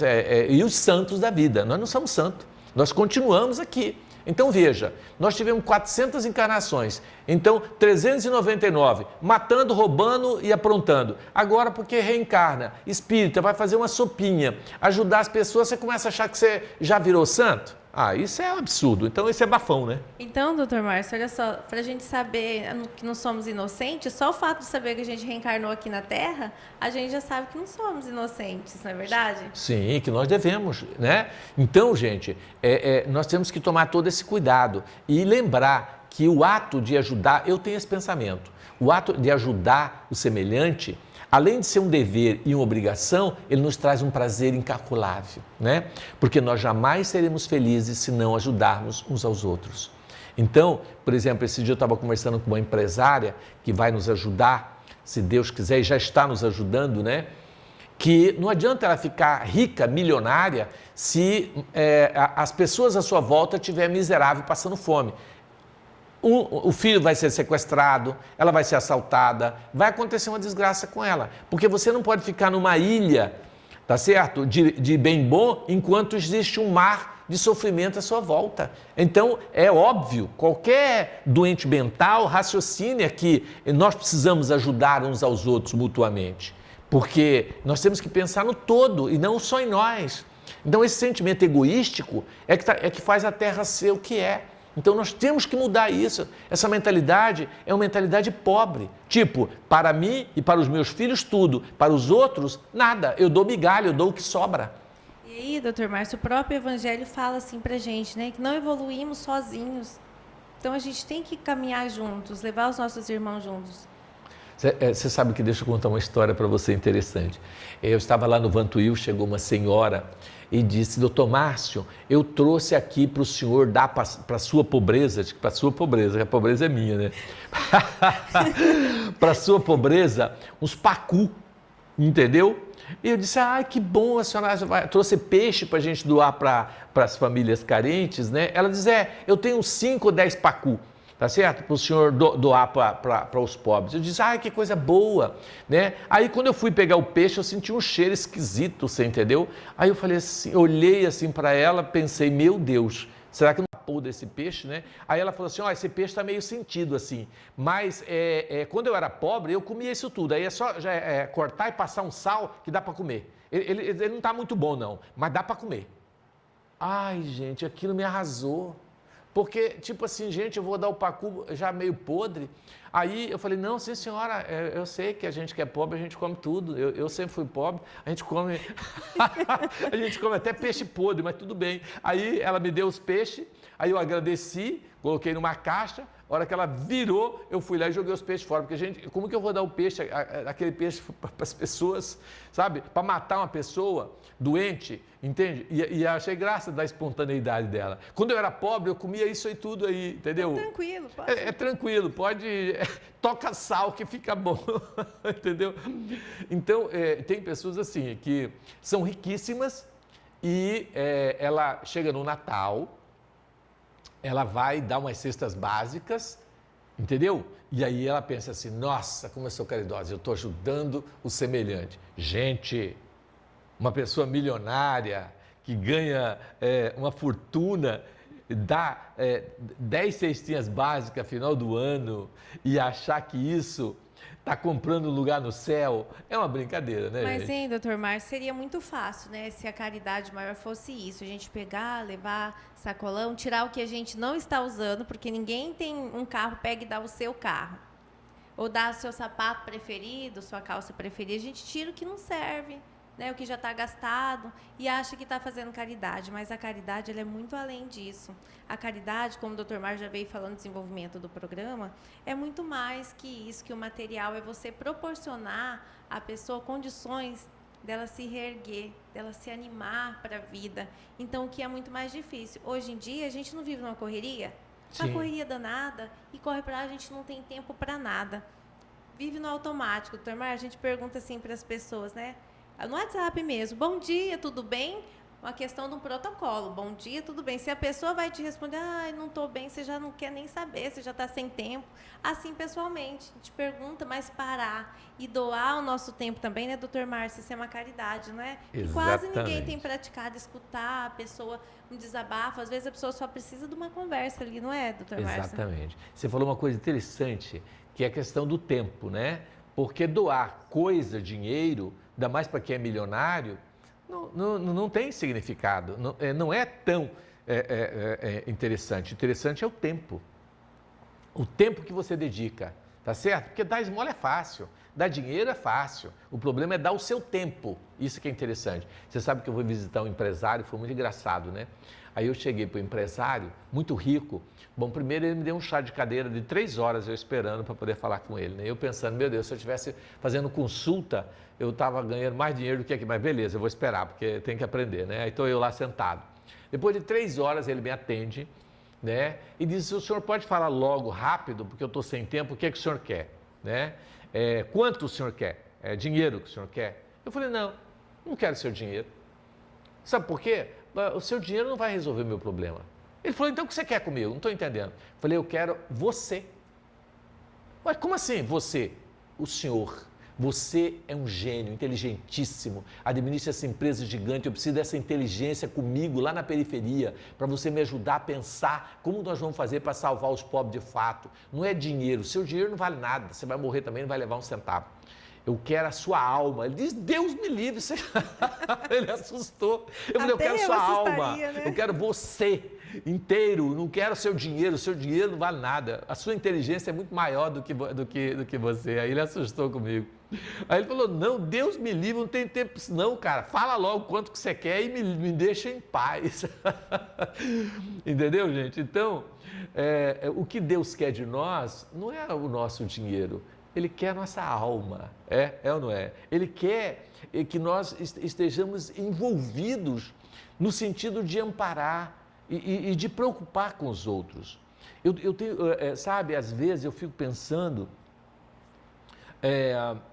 e os santos da vida. Nós não somos santos, nós continuamos aqui. Então veja, nós tivemos 400 encarnações, então 399, matando, roubando e aprontando. Agora porque reencarna, espírita, vai fazer uma sopinha, ajudar as pessoas, você começa a achar que você já virou santo? Ah, isso é um absurdo. Então, esse é bafão, né? Então, doutor Márcio, olha só, para a gente saber que não somos inocentes, só o fato de saber que a gente reencarnou aqui na Terra, a gente já sabe que não somos inocentes, não é verdade? Sim, que nós devemos, né? Então, gente, nós temos que tomar todo esse cuidado e lembrar que o ato de ajudar, eu tenho esse pensamento, o ato de ajudar o semelhante, além de ser um dever e uma obrigação, ele nos traz um prazer incalculável, né? Porque nós jamais seremos felizes se não ajudarmos uns aos outros. Então, por exemplo, esse dia eu estava conversando com uma empresária que vai nos ajudar, se Deus quiser, e já está nos ajudando, né? Que não adianta ela ficar rica, milionária, se as pessoas à sua volta estiverem miserável, passando fome. O filho vai ser sequestrado, ela vai ser assaltada, vai acontecer uma desgraça com ela. Porque você não pode ficar numa ilha, tá certo? De bem bom, enquanto existe um mar de sofrimento à sua volta. Então, é óbvio, qualquer doente mental raciocina que nós precisamos ajudar uns aos outros mutuamente. Porque nós temos que pensar no todo e não só em nós. Então, esse sentimento egoístico é que faz a Terra ser o que é. Então nós temos que mudar isso. Essa mentalidade é uma mentalidade pobre. Tipo, para mim e para os meus filhos tudo, para os outros nada. Eu dou migalha, eu dou o que sobra. E aí, doutor Márcio, o próprio Evangelho fala assim pra gente, né? Que não evoluímos sozinhos. Então a gente tem que caminhar juntos, levar os nossos irmãos juntos. Você sabe que deixa eu contar uma história para você interessante. Eu estava lá no Vantuil, chegou uma senhora e disse, doutor Márcio, eu trouxe aqui para o senhor dar para a sua pobreza, para a sua pobreza, que a pobreza é minha, né? Para a sua pobreza, uns pacu, entendeu? E eu disse, que bom, a senhora trouxe peixe para a gente doar para as famílias carentes, né? Ela diz, eu tenho 5 ou 10 pacu. Tá certo? Para o senhor doar para os pobres. Eu disse, que coisa boa, né? Aí quando eu fui pegar o peixe, eu senti um cheiro esquisito, você entendeu? Aí eu falei assim, olhei assim para ela, pensei, meu Deus, será que não pôr desse peixe, né? Aí ela falou assim, esse peixe está meio sentido assim, mas quando eu era pobre, eu comia isso tudo, aí é só cortar e passar um sal que dá para comer. Ele não está muito bom não, mas dá para comer. Ai, gente, aquilo me arrasou. Porque, tipo assim, gente, eu vou dar o pacu já meio podre. Aí eu falei, não, sim senhora, eu sei que a gente que é pobre, a gente come tudo. Eu sempre fui pobre, a gente come a gente come até peixe podre, mas tudo bem. Aí ela me deu os peixes, aí eu agradeci, coloquei numa caixa. A hora que ela virou, eu fui lá e joguei os peixes fora. Porque, gente, como que eu vou dar o peixe, aquele peixe para as pessoas, sabe? Para matar uma pessoa doente, entende? E achei graça da espontaneidade dela. Quando eu era pobre, eu comia isso aí tudo aí, entendeu? É tranquilo, pode. É tranquilo, pode... toca sal que fica bom, entendeu? Então, tem pessoas assim, que são riquíssimas e ela chega no Natal... ela vai dar umas cestas básicas, entendeu? E aí ela pensa assim, nossa, como eu sou caridosa, eu estou ajudando o semelhante. Gente, uma pessoa milionária que ganha uma fortuna, dá 10 cestinhas básicas no final do ano e achar que isso está comprando lugar no céu, é uma brincadeira, né, Mas, gente? hein, doutor Márcio, seria muito fácil, né? Se a caridade maior fosse isso, a gente pegar, levar sacolão, tirar o que a gente não está usando, porque ninguém tem um carro, pega e dá o seu carro. Ou dá o seu sapato preferido, sua calça preferida, a gente tira o que não serve, né? O que já está gastado e acha que está fazendo caridade, mas a caridade ela é muito além disso. A caridade, como o doutor Márcio já veio falando no desenvolvimento do programa, é muito mais que isso, que o material é você proporcionar à pessoa condições dela se reerguer, dela se animar para a vida. Então, o que é muito mais difícil. Hoje em dia, a gente não vive numa correria, uma correria danada, e corre para lá, a gente não tem tempo para nada. Vive no automático. Doutor Márcio, a gente pergunta assim para as pessoas, né? No WhatsApp mesmo, bom dia, tudo bem? Uma questão de um protocolo, bom dia, tudo bem. Se a pessoa vai te responder, não estou bem, você já não quer nem saber, você já está sem tempo. Assim, pessoalmente, a gente pergunta, mas parar e doar o nosso tempo também, né, doutor Márcio? Isso é uma caridade, não é? E quase ninguém tem praticado escutar a pessoa, um desabafo. Às vezes a pessoa só precisa de uma conversa ali, não é, doutor Márcio? Exatamente. Você falou uma coisa interessante, que é a questão do tempo, né? Porque doar coisa, dinheiro, ainda mais para quem é milionário, não tem significado, não é tão interessante. Interessante é o tempo. O tempo que você dedica, tá certo? Porque dar esmola é fácil, dar dinheiro é fácil. O problema é dar o seu tempo. Isso que é interessante. Você sabe que eu vou visitar um empresário, foi muito engraçado, né? Aí eu cheguei para o empresário, muito rico. Bom, primeiro ele me deu um chá de cadeira de 3 horas, eu esperando para poder falar com ele, né? Eu pensando, meu Deus, se eu estivesse fazendo consulta, eu estava ganhando mais dinheiro do que aqui. Mas beleza, eu vou esperar, porque tem que aprender, né? Aí estou eu lá sentado. Depois de 3 horas ele me atende, né? E diz, o senhor pode falar logo, rápido, porque eu estou sem tempo, o que é que o senhor quer? Né? Quanto o senhor quer? É dinheiro que o senhor quer? Eu falei, não quero seu dinheiro. Sabe por quê? O seu dinheiro não vai resolver o meu problema. Ele falou, então o que você quer comigo? Não estou entendendo. Eu falei, eu quero você. Mas como assim você? O senhor. Você é um gênio, inteligentíssimo, administra essa empresa gigante, eu preciso dessa inteligência comigo lá na periferia, para você me ajudar a pensar como nós vamos fazer para salvar os pobres de fato. Não é dinheiro, seu dinheiro não vale nada, você vai morrer também, não vai levar um centavo. Eu quero a sua alma. Ele diz, Deus me livre. Ele assustou. Eu falei, eu quero sua alma, né? Eu quero você inteiro, não quero seu dinheiro não vale nada. A sua inteligência é muito maior do que você. Aí ele assustou comigo. Aí ele falou, não, Deus me livre, não tem tempo não, cara. Fala logo quanto que você quer e me deixa em paz. Entendeu, gente? Então, o que Deus quer de nós não é o nosso dinheiro. Ele quer a nossa alma, é ou não é? Ele quer que nós estejamos envolvidos no sentido de amparar e de preocupar com os outros. Eu tenho, sabe, às vezes eu fico pensando,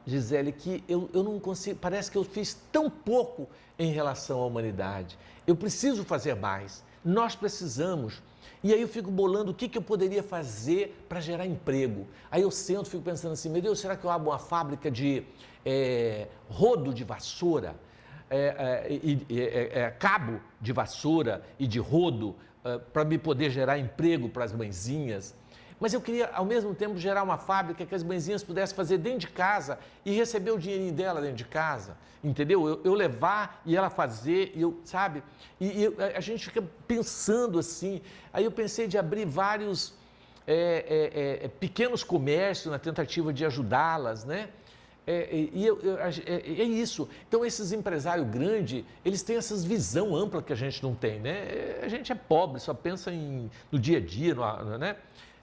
Gisele, que eu não consigo, parece que eu fiz tão pouco em relação à humanidade. Eu preciso fazer mais, nós precisamos. E aí eu fico bolando o que eu poderia fazer para gerar emprego. Aí eu sento, fico pensando assim, meu Deus, será que eu abro uma fábrica de rodo de vassoura, cabo de vassoura e de rodo para me poder gerar emprego para as mãezinhas? Mas eu queria, ao mesmo tempo, gerar uma fábrica que as mãezinhas pudessem fazer dentro de casa e receber o dinheirinho dela dentro de casa, entendeu? Eu levar e ela fazer, sabe? E a gente fica pensando assim. Aí eu pensei de abrir vários pequenos comércios na tentativa de ajudá-las, né? É isso. Então, esses empresários grandes, eles têm essa visão ampla que a gente não tem, né? A gente é pobre, só pensa no dia a dia, né?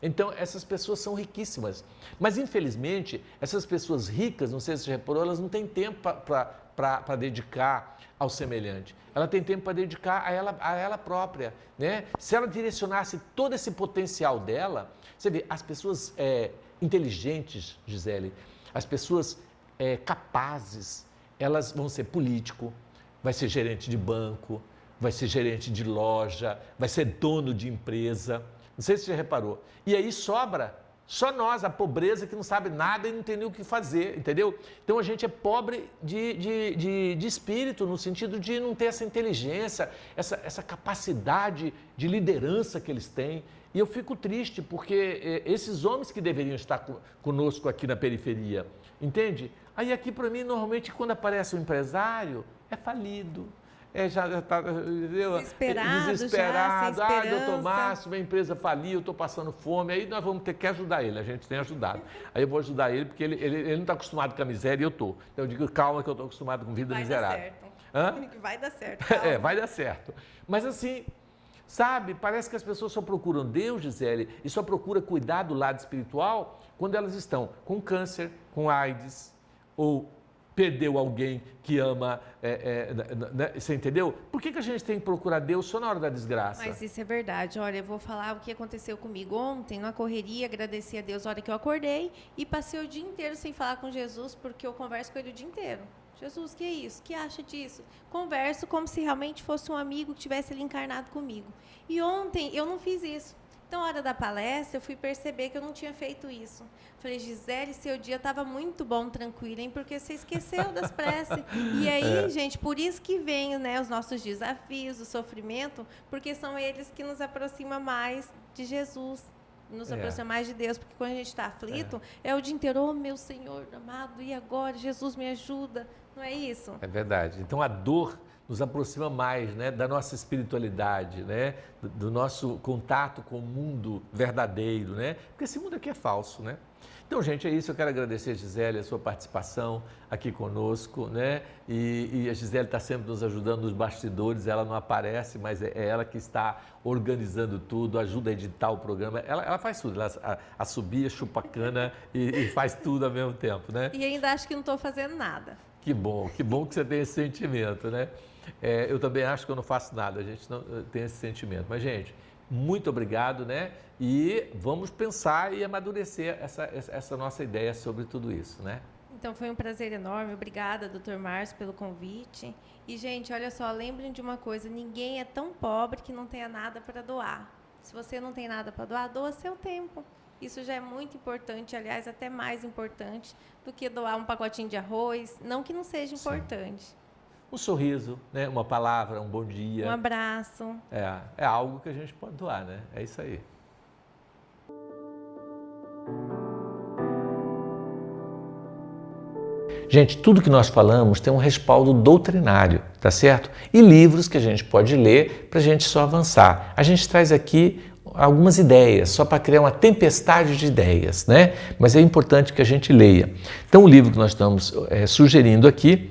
Então, essas pessoas são riquíssimas. Mas, infelizmente, essas pessoas ricas, não sei se você reparou, elas não têm tempo para dedicar ao semelhante. Ela tem tempo para dedicar a ela própria, né? Se ela direcionasse todo esse potencial dela, você vê, as pessoas inteligentes, Gisele, as pessoas capazes, elas vão ser político, vai ser gerente de banco, vai ser gerente de loja, vai ser dono de empresa. Não sei se você já reparou. E aí sobra só nós, a pobreza que não sabe nada e não tem nem o que fazer, entendeu? Então a gente é pobre de espírito, no sentido de não ter essa inteligência, essa capacidade de liderança que eles têm. E eu fico triste porque esses homens que deveriam estar conosco aqui na periferia, entende? Aí aqui para mim, normalmente, quando aparece um empresário, é falido. Já está desesperado. Doutor Márcio, minha empresa faliu, eu estou passando fome, aí nós vamos ter que ajudar ele, a gente tem ajudado. Aí eu vou ajudar ele, porque ele não está acostumado com a miséria e eu estou. Então eu digo, calma que eu estou acostumado com vida miserável. Vai dar certo. Calma. Vai dar certo. Mas assim, sabe, parece que as pessoas só procuram Deus, Gisele, e só procuram cuidar do lado espiritual quando elas estão com câncer, com AIDS, ou perdeu alguém que ama, você entendeu? Por que a gente tem que procurar Deus só na hora da desgraça? Mas isso é verdade. Olha, eu vou falar o que aconteceu comigo ontem, na correria, agradeci a Deus a hora que eu acordei e passei o dia inteiro sem falar com Jesus, porque eu converso com ele o dia inteiro. Jesus, que é isso? Que acha disso? Converso como se realmente fosse um amigo que tivesse ali encarnado comigo. E ontem eu não fiz isso. Então, na hora da palestra, eu fui perceber que eu não tinha feito isso. Falei, Gisele, seu dia estava muito bom, tranquilo, hein? Porque você esqueceu das preces. E aí, gente, por isso que vem, né, os nossos desafios, o sofrimento, porque são eles que nos aproximam mais de Jesus, nos aproxima mais de Deus, porque quando a gente está aflito, é o dia inteiro, oh, meu Senhor amado, e agora? Jesus me ajuda. Não é isso? É verdade. Então, a dor nos aproxima mais, né, da nossa espiritualidade, né, do nosso contato com o mundo verdadeiro, né, porque esse mundo aqui é falso, né. Então, gente, é isso. Eu quero agradecer, Gisele, a sua participação aqui conosco, né? E a Gisele está sempre nos ajudando nos bastidores. Ela não aparece, mas é ela que está organizando tudo, ajuda a editar o programa. Ela faz tudo. Ela assobia, chupa cana e faz tudo ao mesmo tempo, né? E ainda acho que não estou fazendo nada. Que bom que você tem esse sentimento, né? Eu também acho que eu não faço nada, a gente não tem esse sentimento. Mas, gente, muito obrigado, né? E vamos pensar e amadurecer essa nossa ideia sobre tudo isso, né? Então foi um prazer enorme. Obrigada, Dr. Márcio, pelo convite. E, gente, olha só, lembrem de uma coisa, ninguém é tão pobre que não tenha nada para doar. Se você não tem nada para doar, doa seu tempo. Isso já é muito importante, aliás, até mais importante do que doar um pacotinho de arroz, não que não seja importante. Um sorriso, né? Uma palavra, um bom dia. Um abraço. É algo que a gente pode doar, né? É isso aí. Gente, tudo que nós falamos tem um respaldo doutrinário, tá certo? E livros que a gente pode ler para a gente só avançar. A gente traz aqui algumas ideias, só para criar uma tempestade de ideias, né? Mas é importante que a gente leia. Então, o livro que nós estamos sugerindo aqui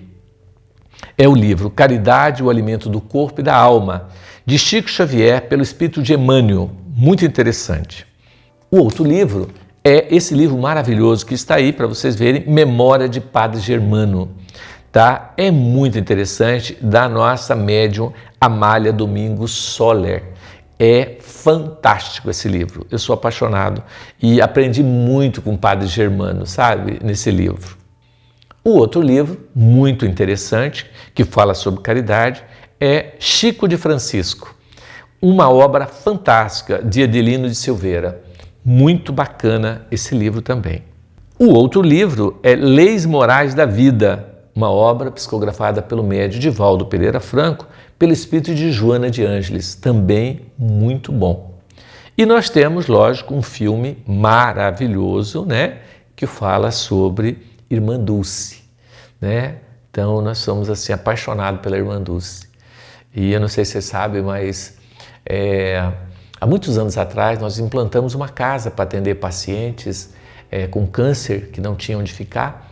é o livro Caridade, o Alimento do Corpo e da Alma, de Chico Xavier, pelo Espírito de Emmanuel. Muito interessante. O outro livro é esse livro maravilhoso que está aí para vocês verem, Memória de Padre Germano. Tá? É muito interessante, da nossa médium Amália Domingos Soler. É fantástico esse livro. Eu sou apaixonado e aprendi muito com o Padre Germano, sabe, nesse livro. O outro livro, muito interessante, que fala sobre caridade, é Chico de Francisco, uma obra fantástica de Adelino de Silveira. Muito bacana esse livro também. O outro livro é Leis Morais da Vida, uma obra psicografada pelo médium Divaldo Pereira Franco, pelo espírito de Joana de Ângeles, também muito bom. E nós temos, lógico, um filme maravilhoso, né, que fala sobre Irmã Dulce, né? Então nós somos assim apaixonados pela Irmã Dulce. E eu não sei se vocês sabem, mas há muitos anos atrás nós implantamos uma casa para atender pacientes com câncer que não tinham onde ficar.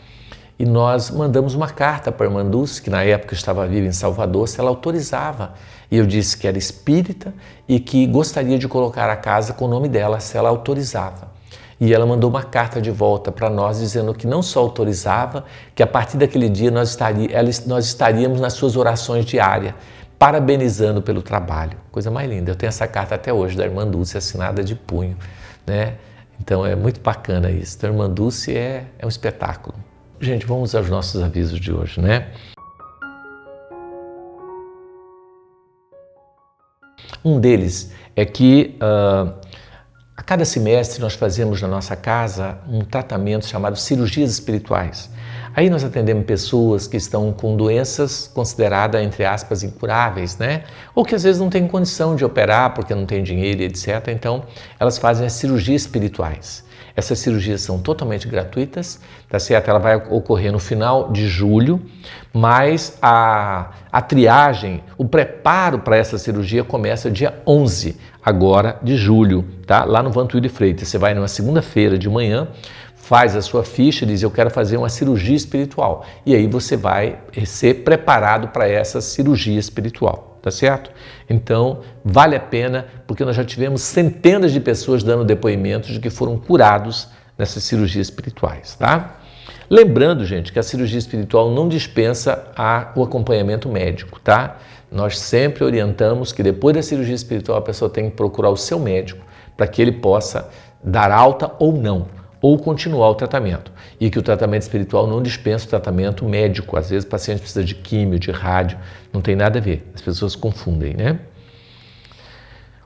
E nós mandamos uma carta para a Irmã Dulce, que na época estava viva em Salvador, se ela autorizava. E eu disse que era espírita e que gostaria de colocar a casa com o nome dela, se ela autorizava. E ela mandou uma carta de volta para nós, dizendo que não só autorizava, que a partir daquele dia nós estaríamos nas suas orações diárias, parabenizando pelo trabalho. Coisa mais linda. Eu tenho essa carta até hoje, da Irmã Dulce, assinada de punho, né? Então é muito bacana isso. Então, a Irmã Dulce é um espetáculo. Gente, vamos aos nossos avisos de hoje, né? Um deles é que a cada semestre nós fazemos na nossa casa um tratamento chamado cirurgias espirituais. Aí nós atendemos pessoas que estão com doenças consideradas, entre aspas, incuráveis, né? Ou que às vezes não têm condição de operar porque não tem dinheiro, etc. Então, elas fazem as cirurgias espirituais. Essas cirurgias são totalmente gratuitas, tá certo? Ela vai ocorrer no final de julho, mas a triagem, o preparo para essa cirurgia começa dia 11 agora de julho, tá? Lá no Vantuílio de Freitas. Você vai numa segunda-feira de manhã, faz a sua ficha, diz: eu quero fazer uma cirurgia espiritual. E aí você vai ser preparado para essa cirurgia espiritual. Tá certo? Então, vale a pena, porque nós já tivemos centenas de pessoas dando depoimentos de que foram curados nessas cirurgias espirituais, tá? Lembrando, gente, que a cirurgia espiritual não dispensa o acompanhamento médico, tá? Nós sempre orientamos que depois da cirurgia espiritual a pessoa tem que procurar o seu médico para que ele possa dar alta ou não, ou continuar o tratamento. E que o tratamento espiritual não dispensa o tratamento médico. Às vezes o paciente precisa de químio, de rádio, não tem nada a ver. As pessoas confundem, né?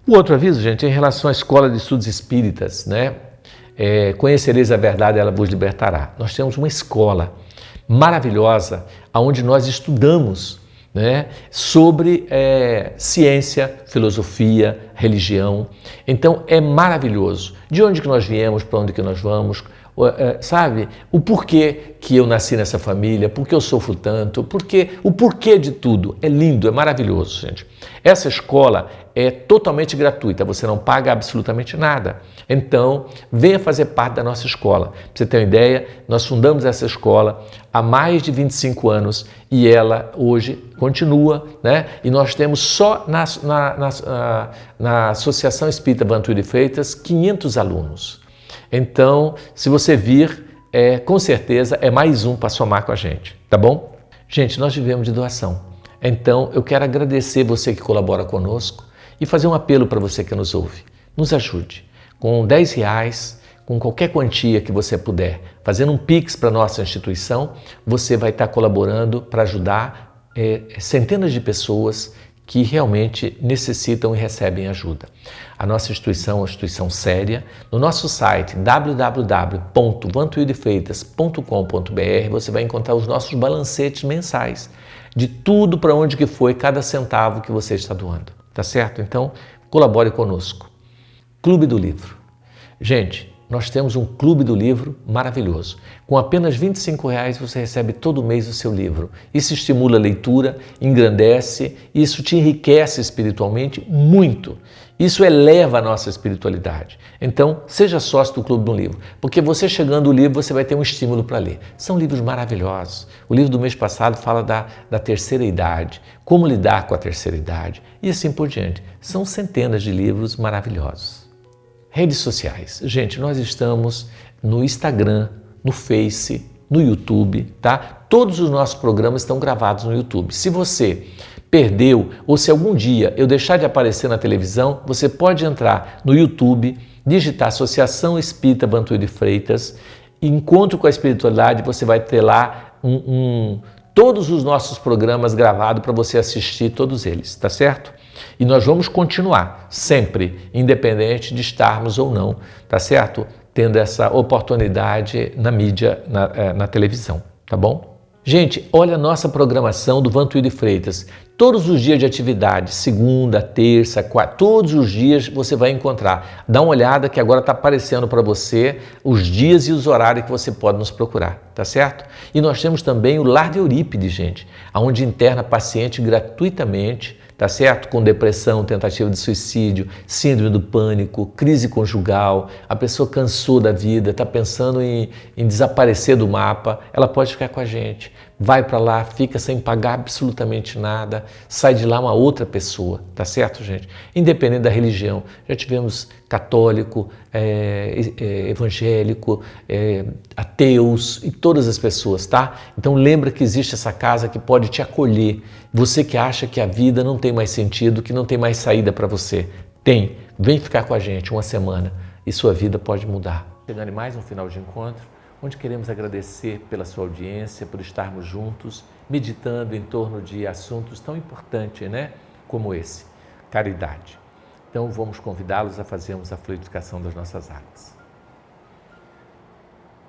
O outro aviso, gente, é em relação à Escola de Estudos Espíritas, né? Conhecereis a verdade, ela vos libertará. Nós temos uma escola maravilhosa, onde nós estudamos, né, sobre ciência, filosofia, religião. Então é maravilhoso. De onde que nós viemos, para onde que nós vamos, sabe? O porquê que eu nasci nessa família, porque eu sofro tanto, o porquê de tudo. É lindo, é maravilhoso, gente. Essa escola é totalmente gratuita, você não paga absolutamente nada. Então, venha fazer parte da nossa escola. Pra você ter uma ideia, nós fundamos essa escola há mais de 25 anos e ela hoje continua, né? E nós temos só na Associação Espírita Vantuil de Freitas 500 alunos. Então, se você vir, com certeza é mais um para somar com a gente, tá bom? Gente, nós vivemos de doação. Então, eu quero agradecer você que colabora conosco e fazer um apelo para você que nos ouve. Nos ajude. Com R$10, com qualquer quantia que você puder, fazendo um Pix para a nossa instituição, você vai estar colaborando para ajudar centenas de pessoas que realmente necessitam e recebem ajuda. A nossa instituição é uma instituição séria. No nosso site www.vantuildefreitas.com.br você vai encontrar os nossos balancetes mensais de tudo para onde que foi cada centavo que você está doando, tá certo? Então, colabore conosco. Clube do Livro. Gente, nós temos um Clube do Livro maravilhoso. Com apenas R$25 você recebe todo mês o seu livro. Isso estimula a leitura, engrandece, isso te enriquece espiritualmente muito. Isso eleva a nossa espiritualidade. Então, seja sócio do Clube do Livro, porque você chegando no livro, você vai ter um estímulo para ler. São livros maravilhosos. O livro do mês passado fala da terceira idade, como lidar com a terceira idade e assim por diante. São centenas de livros maravilhosos. Redes sociais. Gente, nós estamos no Instagram, no Face, no YouTube, tá? Todos os nossos programas estão gravados no YouTube. Se você perdeu ou se algum dia eu deixar de aparecer na televisão, você pode entrar no YouTube, digitar Associação Espírita Vantuil de Freitas, Encontro com a Espiritualidade, você vai ter lá todos os nossos programas gravados para você assistir todos eles, tá certo? E nós vamos continuar sempre, independente de estarmos ou não, tá certo? Tendo essa oportunidade na mídia, na televisão, tá bom? Gente, olha a nossa programação do Vantuil de Freitas. Todos os dias de atividade, segunda, terça, quarta, todos os dias você vai encontrar. Dá uma olhada que agora está aparecendo para você os dias e os horários que você pode nos procurar, tá certo? E nós temos também o Lar de Eurípides, gente, onde interna paciente gratuitamente, tá certo? Com depressão, tentativa de suicídio, síndrome do pânico, crise conjugal, a pessoa cansou da vida, está pensando em desaparecer do mapa, ela pode ficar com a gente. Vai para lá, fica sem pagar absolutamente nada, sai de lá uma outra pessoa, tá certo, gente? Independente da religião. Já tivemos católico, evangélico, ateus e todas as pessoas, tá? Então lembra que existe essa casa que pode te acolher. Você que acha que a vida não tem mais sentido, que não tem mais saída para você. Tem. Vem ficar com a gente uma semana e sua vida pode mudar. Chegando em mais um final de encontro, onde queremos agradecer pela sua audiência, por estarmos juntos, meditando em torno de assuntos tão importantes, né, como esse, caridade. Então vamos convidá-los a fazermos a fluidificação das nossas águas.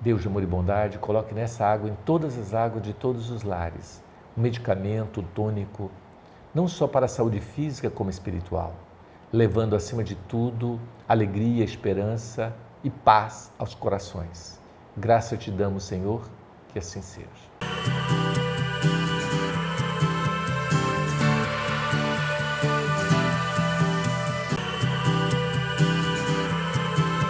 Deus de amor e bondade, coloque nessa água, em todas as águas de todos os lares, um medicamento, tônico, não só para a saúde física como espiritual, levando acima de tudo alegria, esperança e paz aos corações. Graça te damos, Senhor, que assim seja.